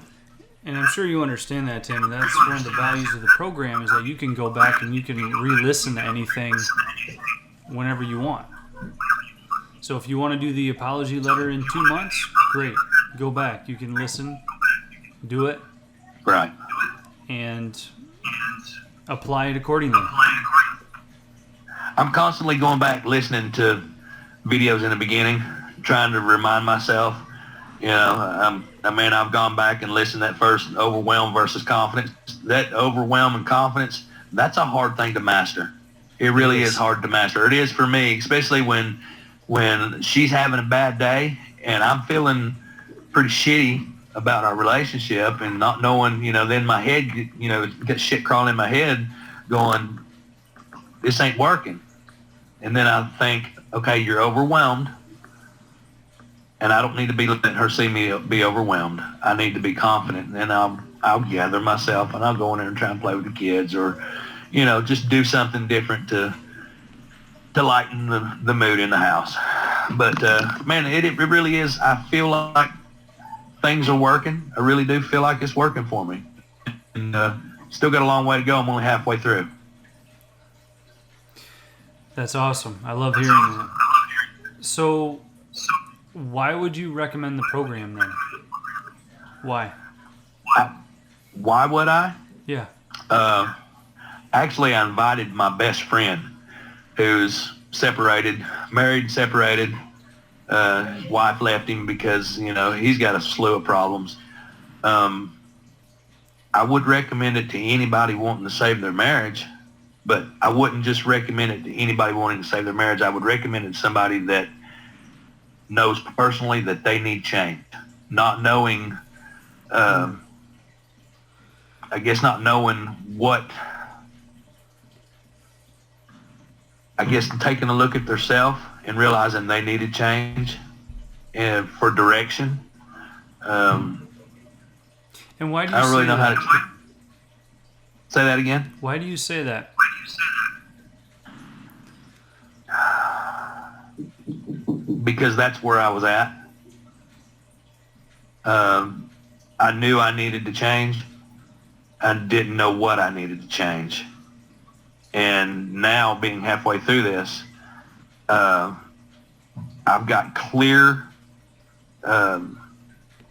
And I'm sure you understand that, Tim. And that's one of the values of the program, is that you can go back and you can re-listen to anything whenever you want. So if you want to do the apology letter in 2 months, great. Go back. You can listen, do it. Right. And apply it accordingly. I'm constantly going back listening to videos in the beginning, trying to remind myself. I've gone back and listened to that first overwhelm versus confidence. That overwhelm and confidence, that's a hard thing to master. It really is hard to master. It is for me, especially when she's having a bad day and I'm feeling pretty shitty about our relationship and not knowing, then my head, gets shit crawling in my head going, this ain't working. And then I think, okay, you're overwhelmed. And I don't need to be letting her see me be overwhelmed. I need to be confident. And then I'll gather myself and I'll go in there and try and play with the kids or, just do something different to lighten the mood in the house. But, man, it really is. I feel like things are working. I really do feel like it's working for me. And still got a long way to go. I'm only halfway through. That's awesome. I love hearing that. So why would you recommend the program then? Why? Why would I? Yeah. Actually, I invited my best friend who's married, separated. His wife left him because, he's got a slew of problems. I would recommend it to anybody wanting to save their marriage, but I wouldn't just recommend it to anybody wanting to save their marriage. I would recommend it to somebody that knows personally that they need change. Not knowing, not knowing what, taking a look at themselves and realizing they needed change and for direction. And why do you I don't really know that? how to say that again. Why do you say that? Because that's where I was at. I knew I needed to change. I didn't know what I needed to change. And now, being halfway through this, I've got clear.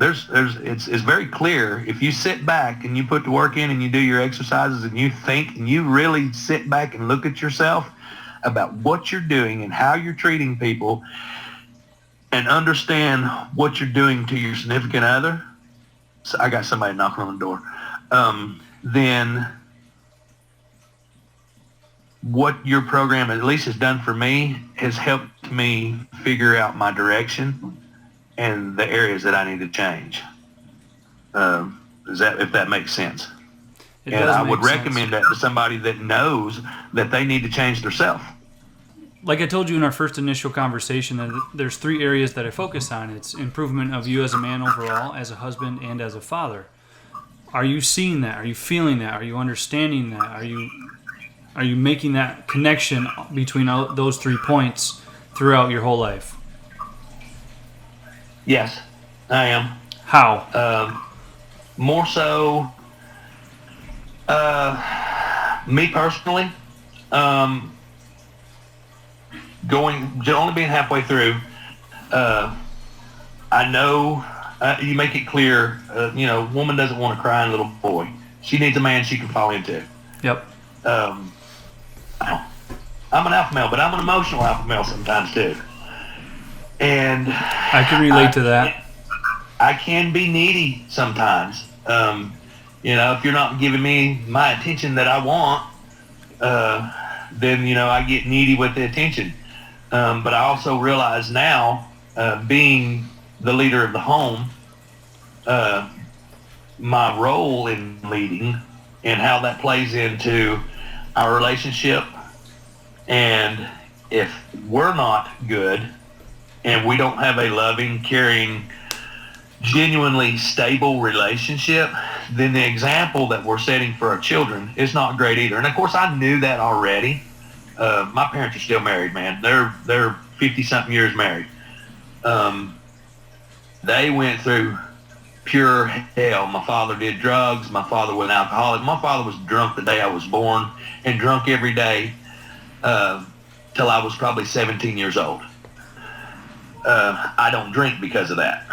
It's very clear. If you sit back and you put the work in and you do your exercises and you think and you really sit back and look at yourself about what you're doing and how you're treating people and understand what you're doing to your significant other. So I got somebody knocking on the door. Then what your program at least has done for me has helped me figure out my direction and the areas that I need to change. If that makes sense? It and does I make would sense. recommend that to somebody that knows that they need to change themselves. Like I told you in our first initial conversation, that there's 3 areas that I focus on. It's improvement of you as a man overall, as a husband, and as a father. Are you seeing that? Are you feeling that? Are you understanding that? Are you making that connection between those 3 points throughout your whole life? Yes, I am. How? More so, me personally, only being halfway through, I know you make it clear, woman doesn't want a crying little boy. She needs a man she can fall into. Yep. I'm an alpha male, but I'm an emotional alpha male sometimes too. And I can relate to that. I can be needy sometimes. If you're not giving me my attention that I want, then, I get needy with the attention. But I also realize now, being the leader of the home, my role in leading and how that plays into our relationship. And if we're not good and we don't have a loving, caring, genuinely stable relationship, then the example that we're setting for our children is not great either. And of course, I knew that already. My parents are still married, man. They're 50-something years married. They went through pure hell. My father did drugs. My father was an alcoholic. My father was drunk the day I was born and drunk every day till I was probably 17 years old. I don't drink because of that.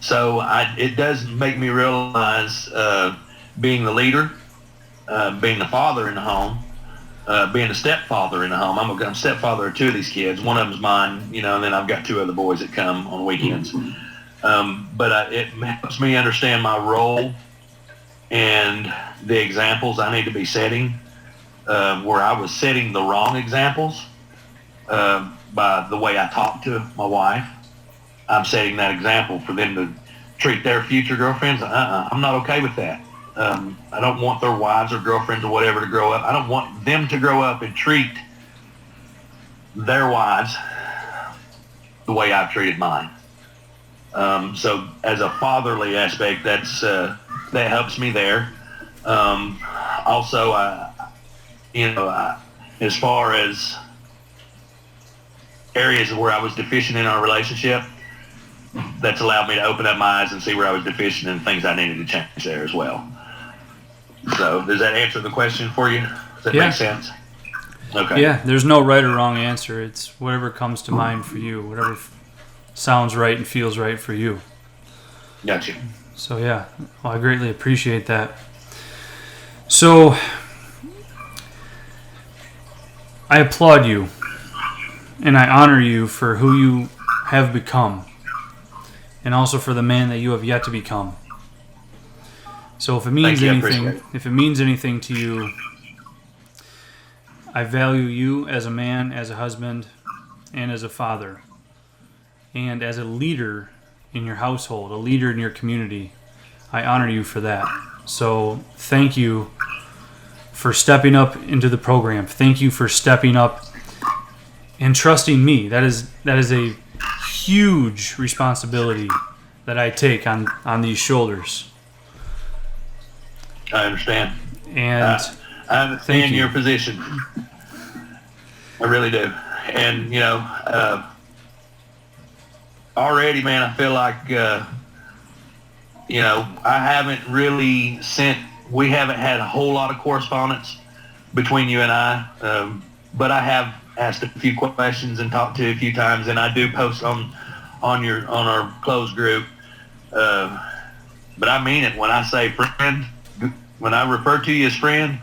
So it does make me realize being the leader, being the father in the home, being a stepfather in the home. I'm a stepfather of two of these kids. One of them's mine, and then I've got two other boys that come on weekends. But it helps me understand my role and the examples I need to be setting, where I was setting the wrong examples by the way I talk to my wife. I'm setting that example for them to treat their future girlfriends. I'm not okay with that. I don't want their wives or girlfriends or whatever to grow up. I don't want them to grow up and treat their wives the way I've treated mine. So as a fatherly aspect, that helps me there. Also, as far as areas where I was deficient in our relationship, that's allowed me to open up my eyes and see where I was deficient and things I needed to change there as well. So does that answer the question for you? Does that make sense? Okay. Yeah, there's no right or wrong answer. It's whatever comes to mind for you, whatever sounds right and feels right for you. Gotcha. So yeah, well, I greatly appreciate that. So I applaud you and I honor you for who you have become and also for the man that you have yet to become. So if it means anything to you, I value you as a man, as a husband, and as a father, and as a leader in your household, a leader in your community. I honor you for that. So thank you for stepping up into the program. Thank you for stepping up and trusting me. That is a huge responsibility that I take on these shoulders. I understand. And I understand your position. I really do. And, already, man, I feel like, I haven't really we haven't had a whole lot of correspondence between you and I, but I have asked a few questions and talked to you a few times, and I do post on our closed group. But I mean it when I say friend. When I refer to you as friend,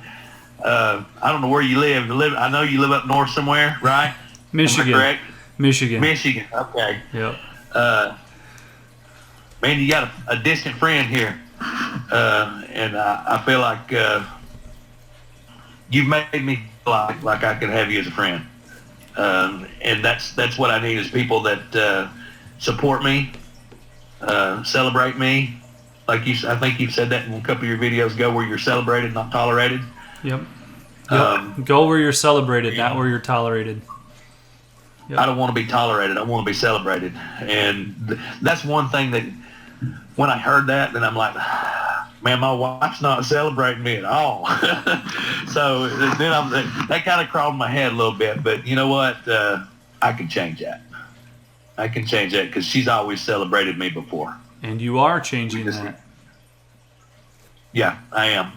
I don't know where you live. I know you live up north somewhere, right? Michigan. Am I correct? Michigan. Okay. Yep. Man, you got a distant friend here, and I feel like you've made me feel like I could have you as a friend, and that's what I need is people that support me, celebrate me. Like I think you've said that in a couple of your videos. Go where you're celebrated, not tolerated. Yep. Go where you're celebrated, not where you're tolerated. Yep. I don't want to be tolerated. I want to be celebrated. And that's one thing that when I heard that, then I'm like, man, my wife's not celebrating me at all. So then that kind of crawled in my head a little bit. But you know what? I can change that. I can change that because she's always celebrated me before. And you are changing that. Yeah, I am.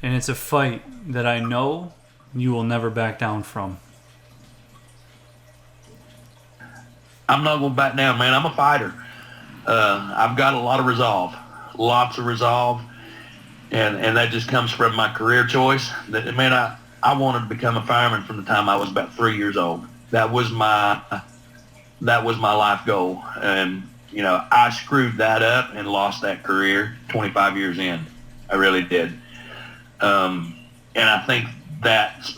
And it's a fight that I know you will never back down from. I'm not going to back down, man. I'm a fighter. I've got a lot of resolve, lots of resolve, and that just comes from my career choice. Man, I wanted to become a fireman from the time I was about 3 years old. That was my life goal, and I screwed that up and lost that career 25 years in. I really did, and I think that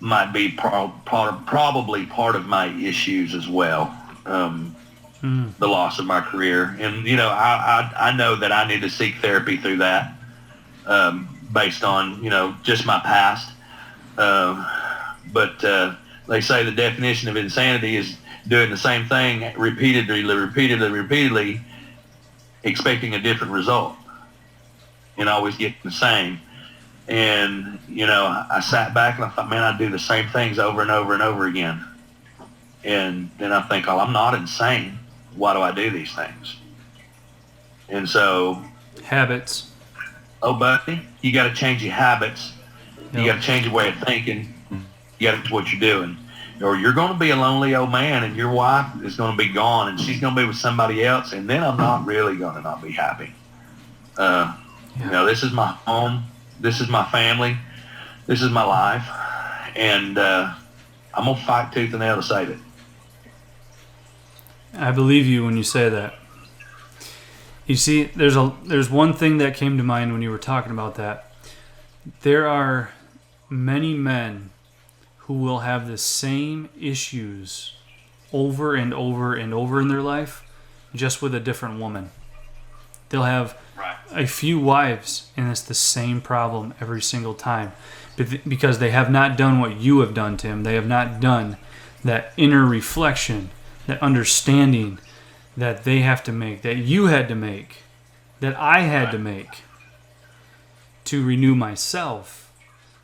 might be probably part of my issues as well. The loss of my career, and I know that I need to seek therapy through that, based on just my past. But they say the definition of insanity is doing the same thing repeatedly, expecting a different result, and always getting the same. And I sat back and I thought, man, I do the same things over and over and over again. And then I think, oh, I'm not insane. Why do I do these things? And so, habits. Oh, buddy, you got to change your habits. Yep. You got to change your way of thinking. You got to what you're doing, or you're going to be a lonely old man, and your wife is going to be gone, and she's going to be with somebody else, and then I'm not really going to not be happy. This is my home. This is my family. This is my life, and I'm gonna fight tooth and nail to save it. I believe you when you say that. You see, there's one thing that came to mind when you were talking about that. There are many men who will have the same issues over and over and over in their life, just with a different woman. They'll have a few wives, and it's the same problem every single time, because they have not done what you have done, Tim. They have not done that inner reflection, that understanding that they have to make, that you had to make, that I had to make, to renew myself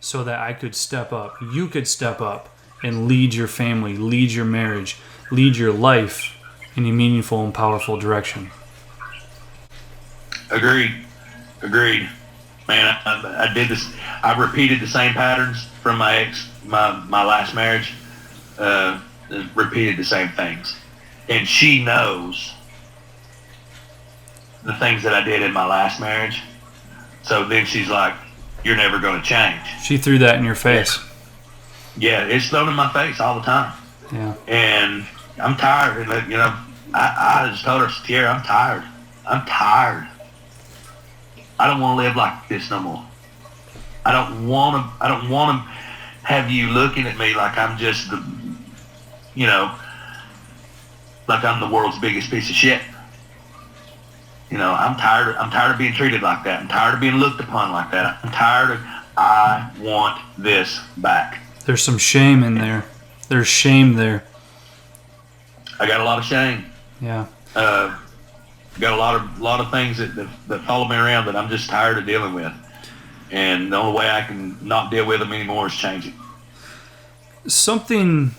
so that I could step up, you could step up and lead your family, lead your marriage, lead your life in a meaningful and powerful direction. Agreed. Man, I did this. I repeated the same patterns from my last marriage. Repeated the same things, and she knows the things that I did in my last marriage. So then she's like, "You're never going to change." She threw that in your face. Yeah, it's thrown in my face all the time. Yeah. And I'm tired. And I just told her, Sierra, I'm tired. I don't want to live like this no more. I don't want to have you looking at me like I'm just like I'm the world's biggest piece of shit. I'm tired of being treated like that. I'm tired of being looked upon like that. I want this back. There's some shame in there. There's shame there. I got a lot of shame. Yeah. Got a lot of things that follow me around that I'm just tired of dealing with, and the only way I can not deal with them anymore is changing. Something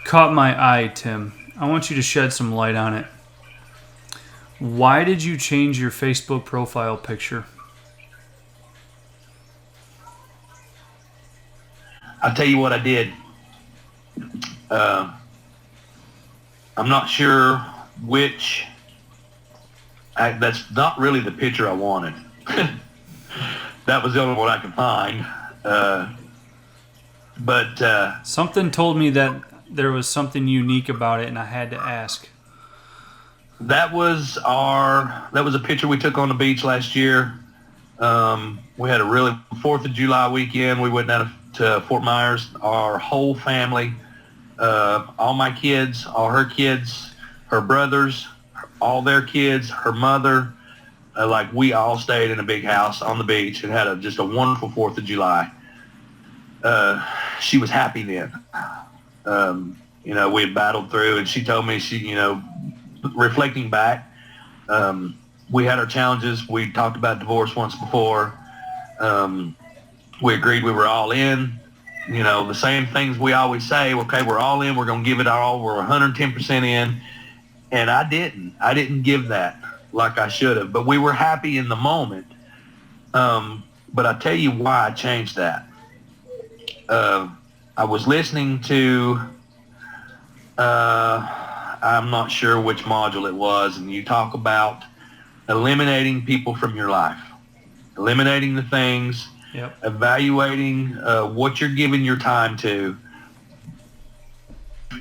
caught my eye, Tim. I want you to shed some light on it. Why did you change your Facebook profile picture? I'll tell you what I did. I'm not sure which. That's not really the picture I wanted. That was the only one I could find. But something told me that there was something unique about it, and I had to ask. That was a picture we took on the beach last year. We had a really 4th of July weekend. We went down to Fort Myers. Our whole family, all my kids, all her kids, her brothers, all their kids, her mother, we all stayed in a big house on the beach and had just a wonderful 4th of July. She was happy then. We had battled through, and she told me reflecting back, we had our challenges. We talked about divorce once before. We agreed we were all in. The same things we always say, okay, we're all in, we're going to give it our all, we're 110% in. And I didn't give that like I should have, but we were happy in the moment. But I tell you why I changed that. I was listening to, I'm not sure which module it was, and you talk about eliminating people from your life, eliminating the things, Yep. evaluating what you're giving your time to.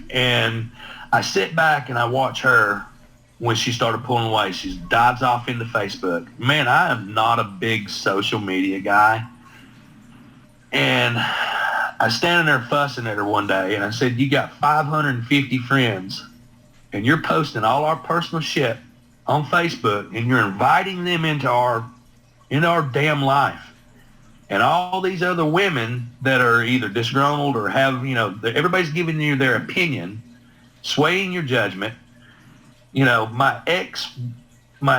And I sit back and I watch her when she started pulling away. She dives off into Facebook. Man, I am not a big social media guy. And I was standing there fussing at her one day, and I said, you got 550 friends, and you're posting all our personal shit on Facebook, and you're inviting them into our damn life. And all these other women that are either disgruntled or have, everybody's giving you their opinion, swaying your judgment. My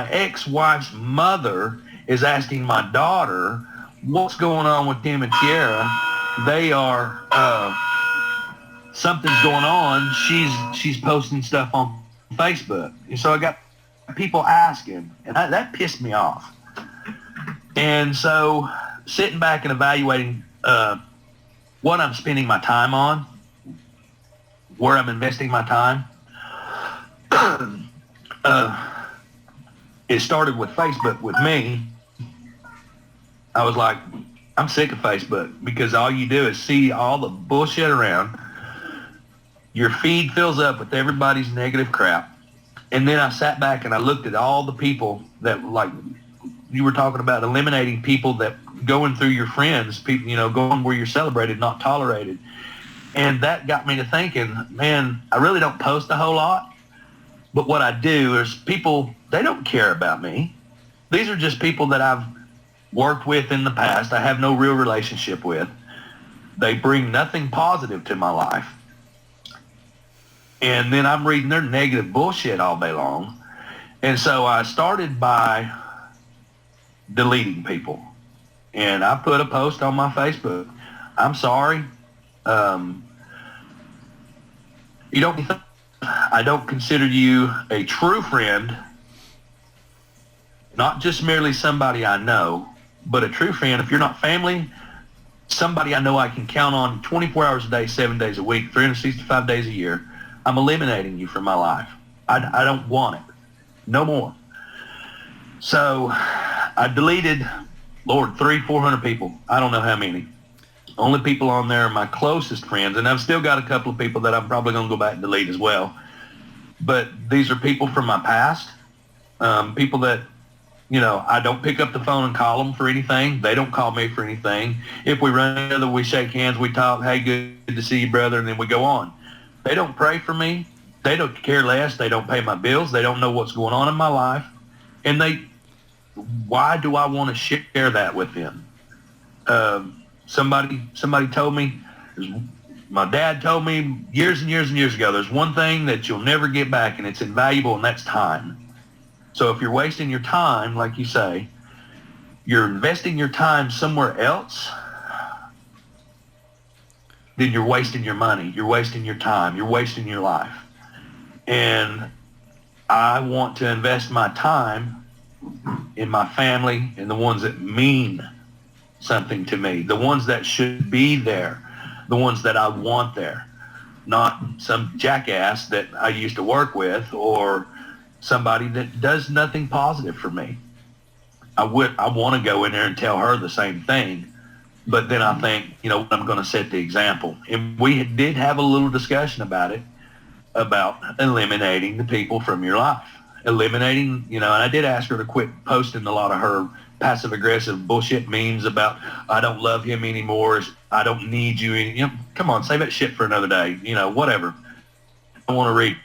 ex-wife's mother is asking my daughter, what's going on with Tim and Tiara? They are, something's going on. She's posting stuff on Facebook. And so I got people asking, and that pissed me off. And so sitting back and evaluating what I'm spending my time on, where I'm investing my time, it started with Facebook with me. I was like, I'm sick of Facebook because all you do is see all the bullshit around. Your feed fills up with everybody's negative crap. And then I sat back and I looked at all the people that, like you were talking about, eliminating people that going through your friends, people, going where you're celebrated, not tolerated. And that got me to thinking, man, I really don't post a whole lot. But what I do is people, they don't care about me. These are just people that I've worked with in the past. I have no real relationship with. They bring nothing positive to my life. And then I'm reading their negative bullshit all day long. And so I started by deleting people. And I put a post on my Facebook. I'm sorry. I don't consider you a true friend, not just merely somebody I know, but a true friend. If you're not family, somebody I know I can count on 24 hours a day, 7 days a week, 365 days a year, I'm eliminating you from my life. I don't want it. No more. So I deleted, Lord, 300-400 people. I don't know how many. Only people on there are my closest friends, and I've still got a couple of people that I'm probably going to go back and delete as well. But these are people from my past, people that, I don't pick up the phone and call them for anything. They don't call me for anything. If we run together, we shake hands, we talk, hey, good to see you, brother, and then we go on. They don't pray for me. They don't care less. They don't pay my bills. They don't know what's going on in my life. And why do I want to share that with them? Somebody told me, my dad told me years and years and years ago, there's one thing that you'll never get back, and it's invaluable, and that's time. So if you're wasting your time, like you say, you're investing your time somewhere else, then you're wasting your money, you're wasting your time, you're wasting your life. And I want to invest my time in my family and the ones that mean something to me, the ones that should be there, the ones that I want there, not some jackass that I used to work with or somebody that does nothing positive for me. I want to go in there and tell her the same thing, but then I think, I'm going to set the example. And we did have a little discussion about it, about eliminating the people from your life. Eliminating, and I did ask her to quit posting a lot of her passive-aggressive bullshit memes about, I don't love him anymore, I don't need you. Come on, save that shit for another day, whatever. I want to read.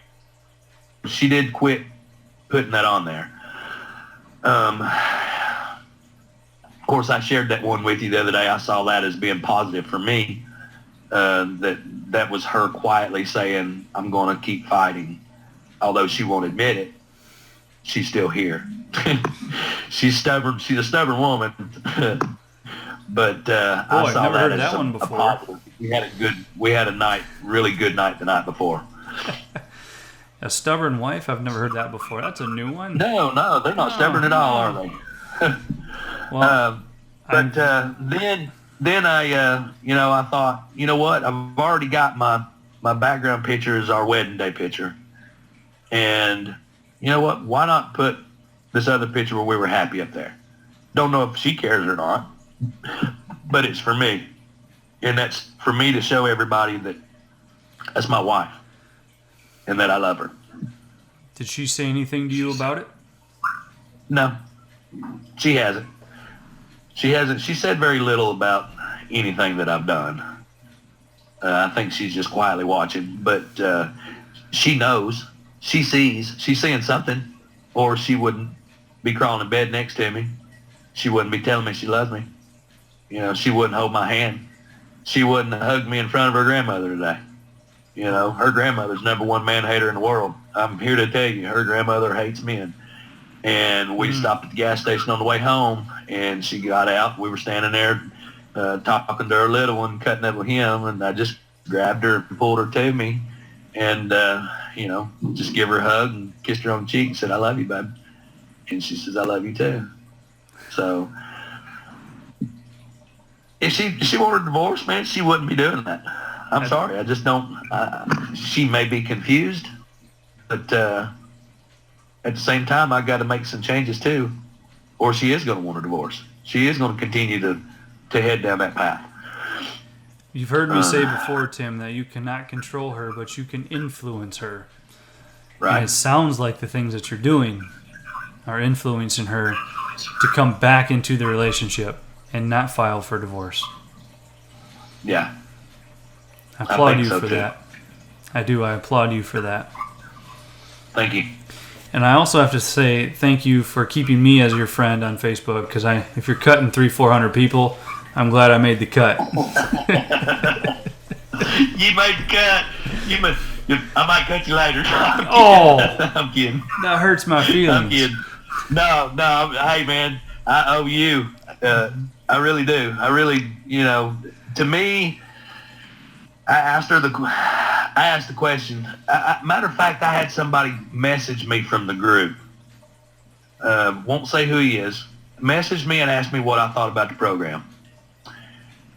She did quit putting that on there. Of course, I shared that one with you the other day. I saw that as being positive for me. That was her quietly saying, I'm going to keep fighting. Although she won't admit it, she's still here. She's stubborn. She's a stubborn woman. But I saw I've never that heard as that one before. a positive. We had a really good night the night before. A stubborn wife? I've never heard that before. That's a new one. No, they're not stubborn at all, are they? Well, then I thought, you know what? I've already got my background picture is our wedding day picture. And you know what? Why not put this other picture where we were happy up there? Don't know if she cares or not, but it's for me. And that's for me to show everybody that that's my wife and that I love her. Did she say anything to you about it? No, she hasn't. She hasn't. She said very little about anything that I've done. I think she's just quietly watching, but she knows. She sees. She's seeing something, or she wouldn't be crawling in bed next to me. She wouldn't be telling me she loves me. You know, she wouldn't hold my hand. She wouldn't hug me in front of her grandmother today. You know, her grandmother's number one man hater in the world. I'm here to tell you, her grandmother hates men. And we stopped at the gas station on the way home, and she got out. We were standing there talking to her little one, cutting up with him, and I just grabbed her and pulled her to me and, you know, just give her a hug and kissed her on the cheek and said, I love you, babe. And she says, I love you too. So if she wanted a divorce, man, she wouldn't be doing that. I'm sorry. I just don't. She may be confused, but at the same time, I got to make some changes too, or she is going to want a divorce. She is going to continue to head down that path. You've heard me say before, Tim, that you cannot control her, but you can influence her. Right. And it sounds like the things that you're doing are influencing her to come back into the relationship and not file for divorce. Yeah. I applaud you so for too. that. I do. I applaud you for that. Thank you. And I also have to say thank you for keeping me as your friend on Facebook, because if you're cutting 300-400 people, I'm glad I made the cut. You made the cut. I might cut you later. I'm kidding. That hurts my feelings. I'm kidding. No. Hey, man, I owe you. I really do. I really, you know, to me, I asked the question. Matter of fact, I had somebody message me from the group. Won't say who he is. Messaged me and asked me what I thought about the program.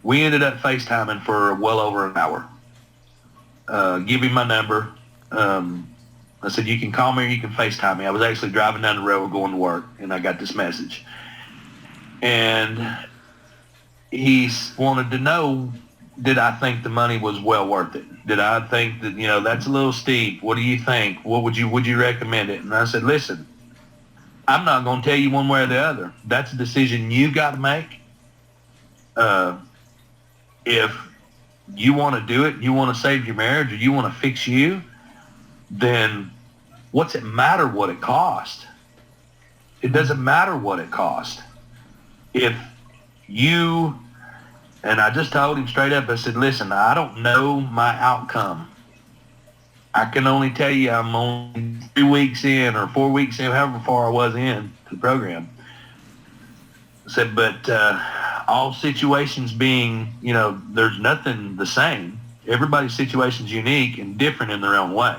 We ended up FaceTiming for well over an hour. Give him my number. I said, you can call me or you can FaceTime me. I was actually driving down the road going to work, and I got this message. And he wanted to know, did I think the money was well worth it? Did I think that, you know, that's a little steep? What do you think? What would you recommend it? And I said, listen, I'm not going to tell you one way or the other. That's a decision you got to make. If you want to do it, you want to save your marriage, or you want to fix you, then what's it matter what it cost? It doesn't matter what it cost. If you, and I just told him straight up, I said, listen, I don't know my outcome. I can only tell you I'm only 3 weeks in or 4 weeks in, however far I was in the program. I said, but all situations being, you know, there's nothing the same. Everybody's situation's unique and different in their own way.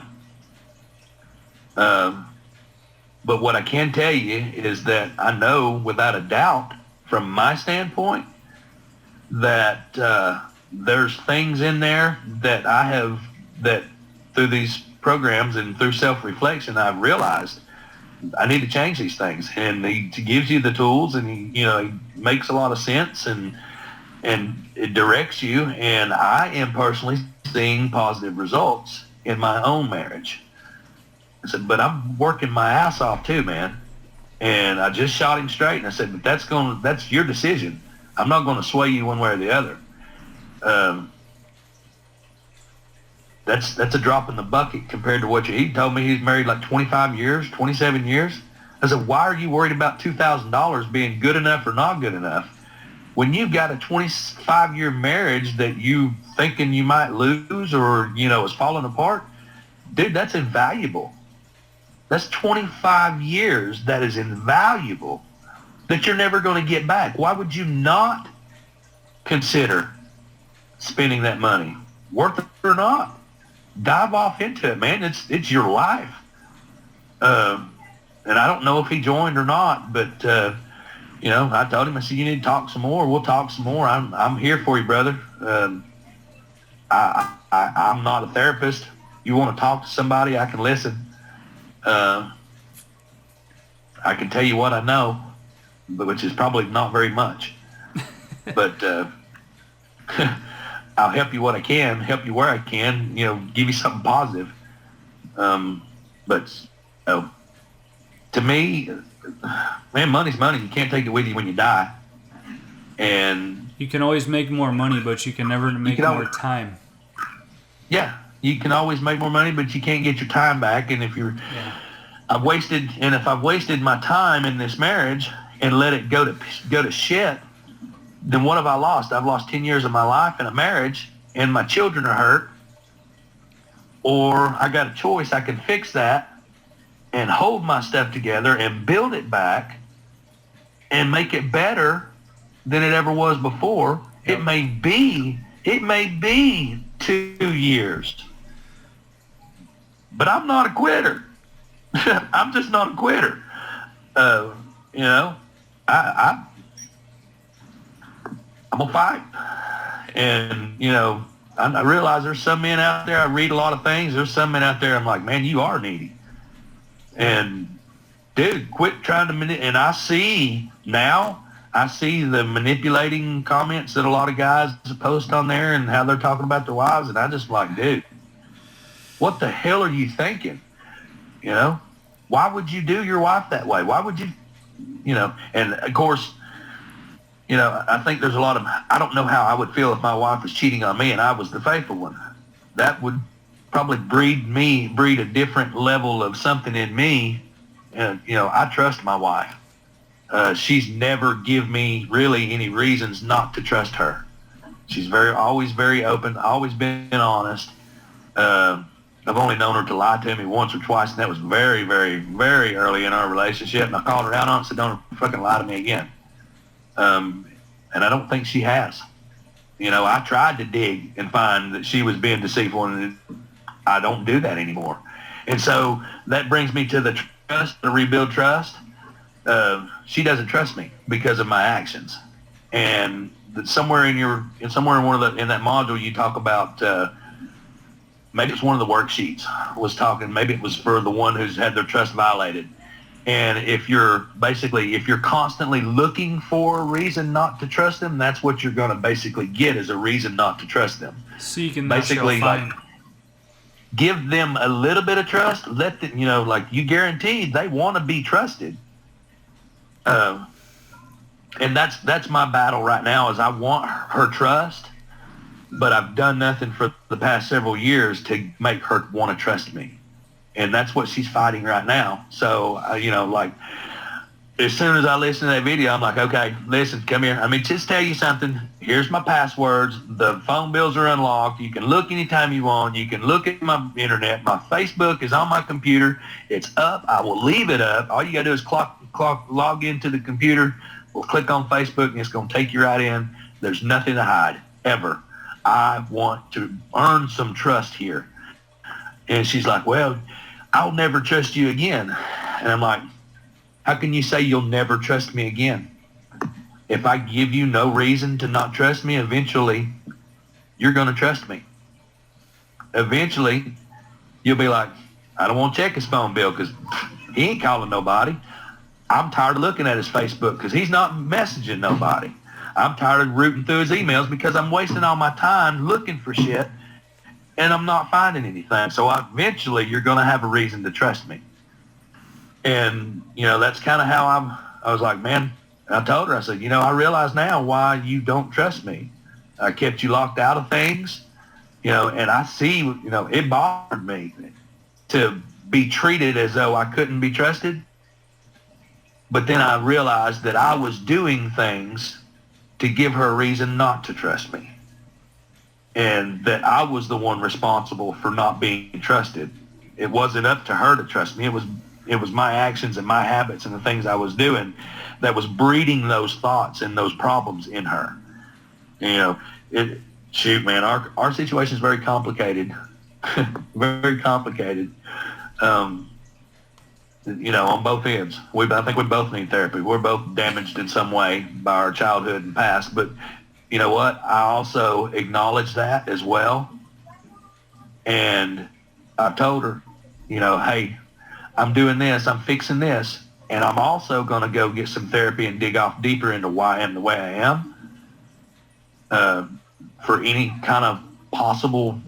But what I can tell you is that I know without a doubt from my standpoint that there's things in there that I have, that through these programs and through self-reflection, I've realized I need to change these things. And he gives you the tools, and he makes a lot of sense, and it directs you. And I am personally seeing positive results in my own marriage. I said, but I'm working my ass off too, man. And I just shot him straight, and I said, but that's your decision. I'm not going to sway you one way or the other. That's a drop in the bucket compared to what he told me. He's married like 25 years, 27 years. I said, why are you worried about $2,000 being good enough or not good enough when you've got a 25-year marriage that you thinking you might lose or, is falling apart? Dude, that's invaluable. That's 25 years that is invaluable that you're never going to get back. Why would you not consider spending that money? Worth it or not? Dive off into it, man. It's your life. And I don't know if he joined or not, but I told him, I said, you need to talk some more. We'll talk some more. I'm here for you, brother. I'm not a therapist. You want to talk to somebody, I can listen. I can tell you what I know, but which is probably not very much. But I'll help you what I can, help you where I can, give you something positive. But to me, man, money's money. You can't take it with you when you die. And you can always make more money, but you can never make more time. Yeah, you can always make more money, but you can't get your time back. And if I've wasted my time in this marriage and let it go to shit, then what have I lost? I've lost 10 years of my life in a marriage, and my children are hurt. Or I got a choice. I can fix that and hold my stuff together and build it back and make it better than it ever was before. Yep. It may be 2 years, but I'm not a quitter. I'm just not a quitter. I'm gonna fight. And I realize there's some men out there. I read a lot of things. There's some men out there. I'm like, man, you are needy. And dude, quit trying to and I see the manipulating comments that a lot of guys post on there and how they're talking about their wives. And I just like, dude, what the hell are you thinking? Why would you do your wife that way? Why would you, and of course, I think there's a lot of, I don't know how I would feel if my wife was cheating on me and I was the faithful one. That would probably breed a different level of something in me. And, I trust my wife. She's never give me really any reasons not to trust her. She's always very open, always been honest. I've only known her to lie to me once or twice, and that was very, very, very early in our relationship. And I called her out on it and said, don't fucking lie to me again. And I don't think she has. I tried to dig and find that she was being deceitful, and I don't do that anymore. And so that brings me to the trust, the rebuild trust. She doesn't trust me because of my actions. And somewhere in that module you talk about, maybe it's one of the worksheets was talking, maybe it was for the one who's had their trust violated. And if you're constantly looking for a reason not to trust them, that's what you're going to basically get, is a reason not to trust them. Seeking basically like give them a little bit of trust, let them, like you guaranteed they want to be trusted. And that's my battle right now, is I want her trust, but I've done nothing for the past several years to make her want to trust me. And that's what she's fighting right now. So, like, as soon as I listen to that video, I'm like, okay, listen, come here. Just tell you something. Here's my passwords. The phone bills are unlocked. You can look anytime you want. You can look at my internet. My Facebook is on my computer. It's up. I will leave it up. All you got to do is log into the computer. We'll click on Facebook, and it's going to take you right in. There's nothing to hide, ever. I want to earn some trust here. And she's like, well, I'll never trust you again. And I'm like, how can you say you'll never trust me again? If I give you no reason to not trust me, eventually you're going to trust me. Eventually you'll be like, I don't want to check his phone bill because he ain't calling nobody. I'm tired of looking at his Facebook because he's not messaging nobody. I'm tired of rooting through his emails because I'm wasting all my time looking for shit and I'm not finding anything. So eventually you're going to have a reason to trust me. And, that's kind of how I was like, man, I told her, I said, I realize now why you don't trust me. I kept you locked out of things, and I see, it bothered me to be treated as though I couldn't be trusted. But then I realized that I was doing things to give her a reason not to trust me. And that I was the one responsible for not being trusted. It wasn't up to her to trust me. It was my actions and my habits and the things I was doing that was breeding those thoughts and those problems in her. Shoot, man, our situation is very complicated. Very complicated. On both ends. I think we both need therapy. We're both damaged in some way by our childhood and past. But you know what? I also acknowledge that as well. And I told her, hey, I'm doing this, I'm fixing this, and I'm also going to go get some therapy and dig off deeper into why I am the way I am, for any kind of possible,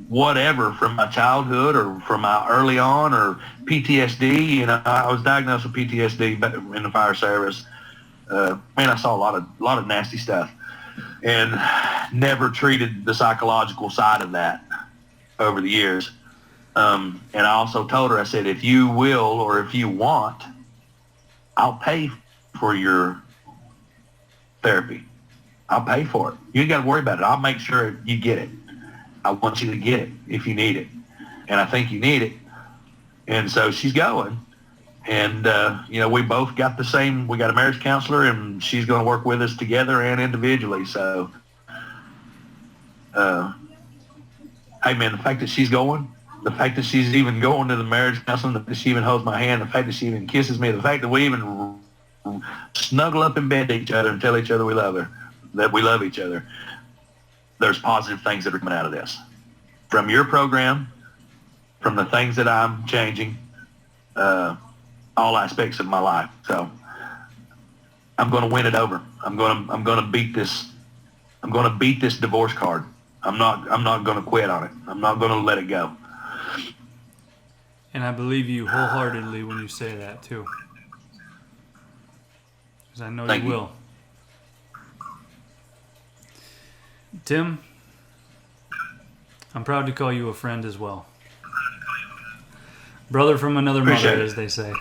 whatever from my childhood or from my early on or PTSD. I was diagnosed with PTSD in the fire service. I saw a lot of nasty stuff, and never treated the psychological side of that over the years. And I also told her, I said, if you will or if you want, I'll pay for your therapy. I'll pay for it. You ain't got to worry about it. I'll make sure you get it. I want you to get it if you need it. And I think you need it. And so she's going. And, we both got we got a marriage counselor, and she's going to work with us together and individually. So, hey, man, the fact that she's going, the fact that she's even going to the marriage counseling, that she even holds my hand, the fact that she even kisses me, the fact that we even snuggle up in bed to each other and tell each other we love her, that we love each other. There's positive things that are coming out of this. From your program, from the things that I'm changing, all aspects of my life. So I'm going to win it over. I'm going to beat this. I'm going to beat this divorce card. I'm not going to quit on it. I'm not going to let it go. And I believe you wholeheartedly when you say that too, because I know you will. Tim, I'm proud to call you a friend as well. Brother from another mother, as they say.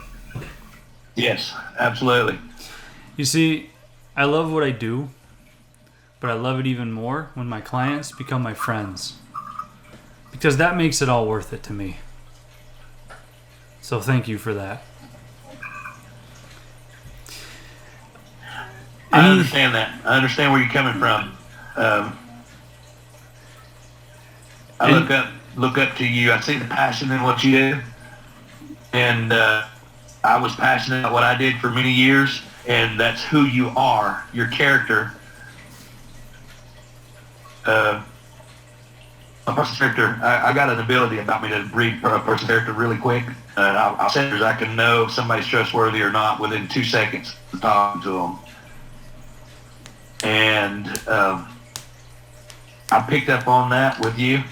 Yes, absolutely. You see, I love what I do, but I love it even more when my clients become my friends, because that makes it all worth it to me. So thank you for that. I understand that. I understand where you're coming from. I look up to you. I see the passion in what you do, and I was passionate about what I did for many years, and that's who you are, your character. A person's character, I got an ability about me to read a person's character really quick. I'll say I can know if somebody's trustworthy or not within 2 seconds of talking to them. And I picked up on that with you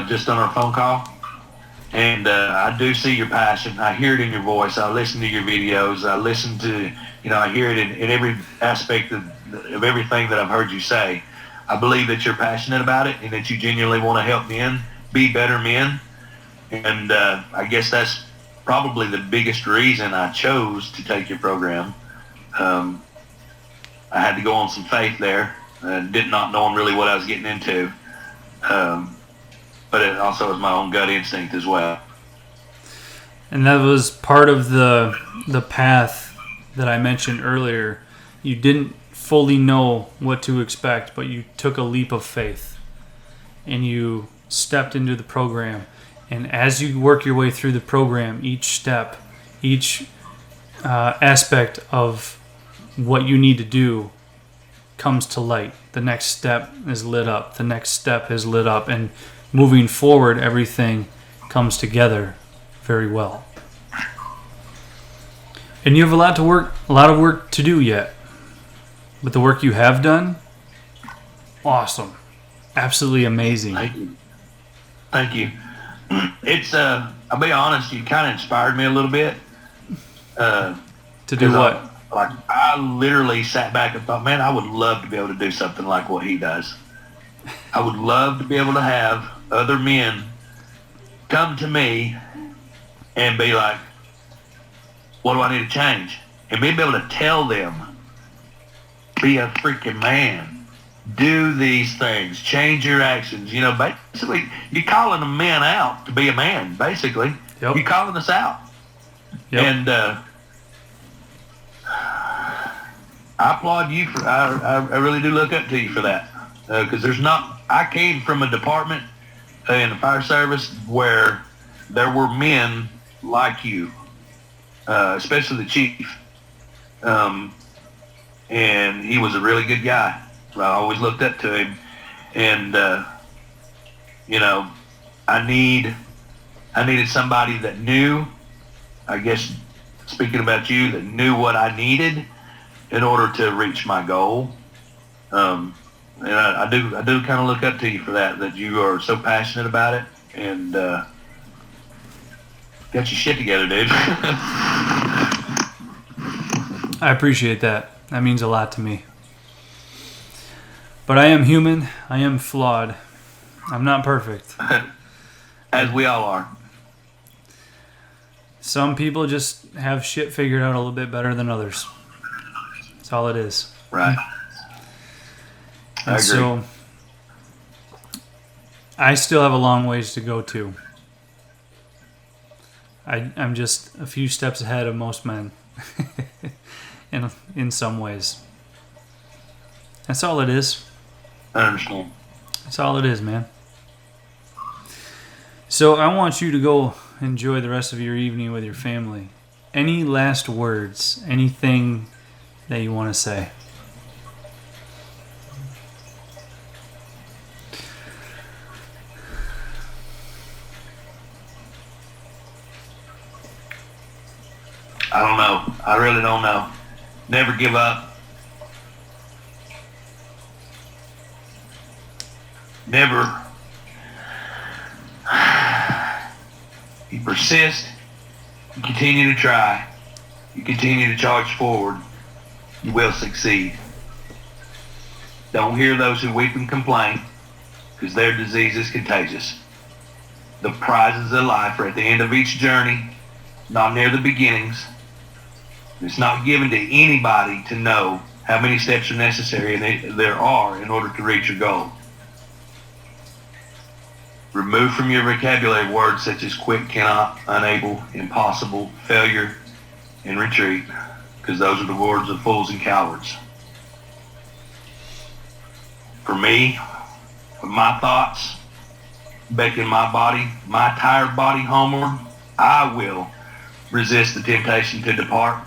just on our phone call. And I do see your passion. I hear it in your voice. I listen to your videos. I listen to, I hear it in every aspect of everything that I've heard you say. I believe that you're passionate about it and that you genuinely want to help men be better men. And I guess that's probably the biggest reason I chose to take your program. I had to go on some faith there, did not know really what I was getting into. But it also was my own gut instinct as well. And that was part of the path that I mentioned earlier. You didn't fully know what to expect, but you took a leap of faith and you stepped into the program. And as you work your way through the program, each step, each aspect of what you need to do comes to light. The next step is lit up. The next step is lit up. And moving forward, everything comes together very well. And you have a lot of work to do yet. But the work you have done, awesome. Absolutely amazing. Thank you. It's, I'll be honest, you kind of inspired me a little bit. To do what? I literally sat back and thought, man, I would love to be able to do something like what he does. I would love to be able to have other men come to me and be like, what do I need to change? And be able to tell them, be a freaking man. Do these things. Change your actions. Basically, you're calling a man out to be a man, basically. Yep. You're calling us out. Yep. And I applaud you for, I really do look up to you for that. Because I came from a department in the fire service where there were men like you, especially the chief. And he was a really good guy. I always looked up to him. And, I need I needed somebody that knew, I guess, speaking about you, that knew what I needed in order to reach my goal. And I do kind of look up to you for that you are so passionate about it, and got your shit together, dude. I appreciate that. That means a lot to me. But I am human. I am flawed. I'm not perfect. As we all are. Some people just have shit figured out a little bit better than others. That's all it is. Right. I agree. So I still have a long ways to go too. I'm just a few steps ahead of most men. in some ways. That's all it is. I understand. That's all it is, man. So I want you to go enjoy the rest of your evening with your family. Any last words? Anything that you want to say? I don't know. I really don't know. Never give up. Never. You persist. You continue to try. You continue to charge forward. You will succeed. Don't hear those who weep and complain, because their disease is contagious. The prizes of life are at the end of each journey, not near the beginnings. It's not given to anybody to know how many steps are necessary and there are in order to reach your goal. Remove from your vocabulary words such as quit, cannot, unable, impossible, failure, and retreat, because those are the words of fools and cowards. For me, with my thoughts, beckoning my body, my tired body homeward, I will resist the temptation to depart.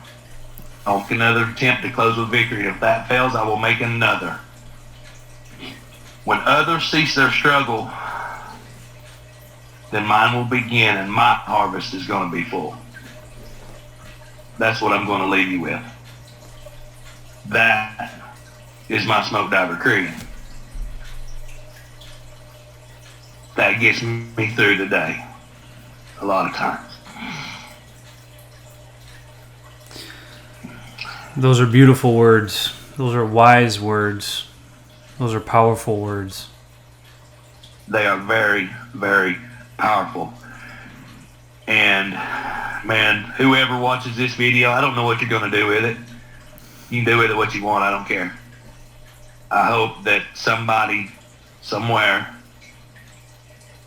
I'll make another attempt to close with victory. If that fails, I will make another. When others cease their struggle, then mine will begin and my harvest is going to be full. That's what I'm going to leave you with. That is my Smoke Diver Creed. That gets me through the day a lot of times. Those are beautiful words. Those are wise words. Those are powerful words. They are very, very powerful. And, man, whoever watches this video, I don't know what you're going to do with it. You can do with it what you want. I don't care. I hope that somebody, somewhere,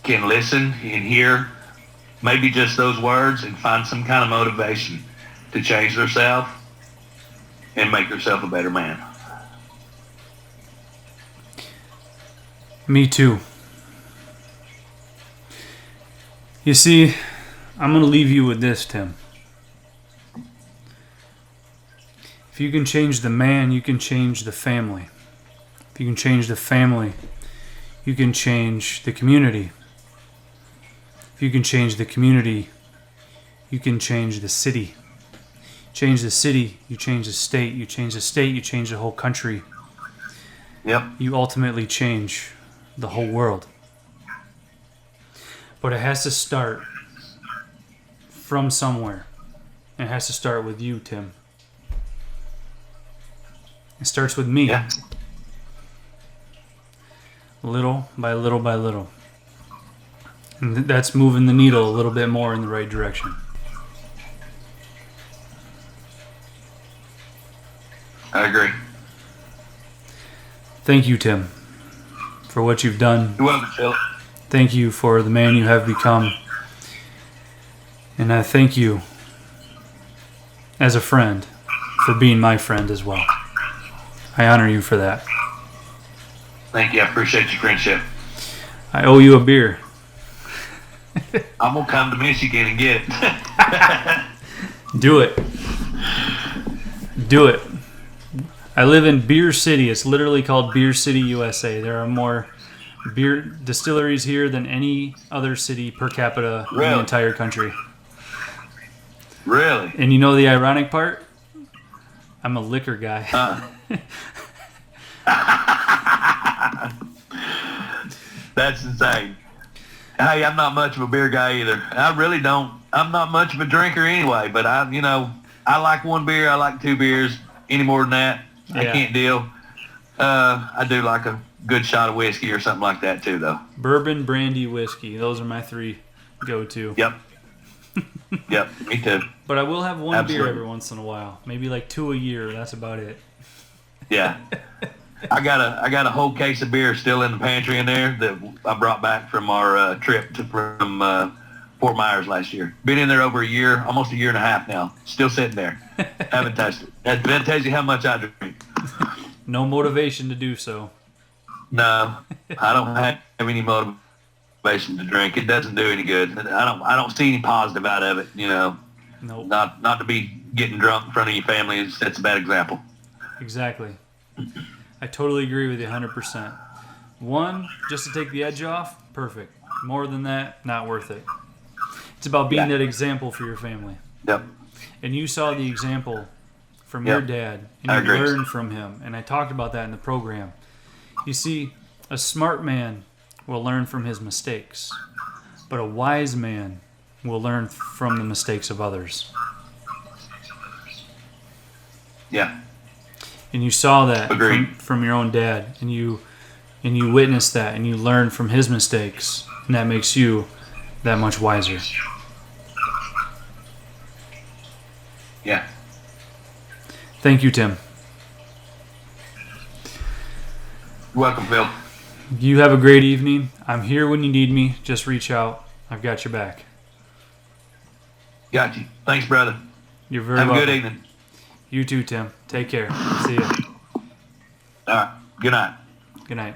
can listen and hear maybe just those words and find some kind of motivation to change themselves and make yourself a better man. Me too. You see, I'm going to leave you with this, Tim. If you can change the man, you can change the family. If you can change the family, you can change the community. If you can change the community, you can change the city. Change the city, you change the state. You change the state, you change the whole country. Yep. You ultimately change the whole world. But it has to start from somewhere. It has to start with you, Tim. It starts with me. Yeah. Little by little by little. And that's moving the needle a little bit more in the right direction. I agree. Thank you, Tim, for what you've done. You're welcome, Philip. Thank you for the man you have become. And I thank you as a friend for being my friend as well. I honor you for that. Thank you. I appreciate your friendship. I owe you a beer. I'm going to come to Michigan and get it. Do it. Do it. I live in Beer City. It's literally called Beer City, USA. There are more beer distilleries here than any other city per capita in the Really? entire country. Really? And you know the ironic part? I'm a liquor guy. That's insane. Hey, I'm not much of a beer guy either. I really don't. I'm not much of a drinker anyway, but I like one beer. I like two beers. Any more than that, I Yeah. can't deal. I do like a good shot of whiskey or something like that too, though. Bourbon, brandy, whiskey. Those are my three go-to. Yep. Yep, me too. But I will have one Absolutely. beer every once in a while. Maybe like 2 a year. That's about it. Yeah. I got a whole case of beer still in the pantry in there that I brought back from our trip from Fort Myers last year. Been in there over a year, almost a year and a half now. Still sitting there. Haven't touched it. That tells you how much I drink. No motivation to do so. No, I don't have any motivation to drink. It doesn't do any good. I don't see any positive out of it. Nope. Not to be getting drunk in front of your family. That's a bad example. Exactly. I totally agree with you 100%. One, just to take the edge off, perfect. More than that, not worth it. It's about being that example for your family. Yep. And you saw the example from Yep. your dad, and I you agree. learned from him. And I talked about that in the program. You see, a smart man will learn from his mistakes, but a wise man will learn from the mistakes of others. Yeah. And you saw that Agreed. from your own dad, and you witnessed that, and you learned from his mistakes, and that makes you that much wiser. Yeah. Thank you, Tim. You're welcome, Phil. You have a great evening. I'm here when you need me. Just reach out. I've got your back. Got you. Thanks, brother. You're very Have a welcome. good evening. You too, Tim. Take care. See you. All right. Good night. Good night.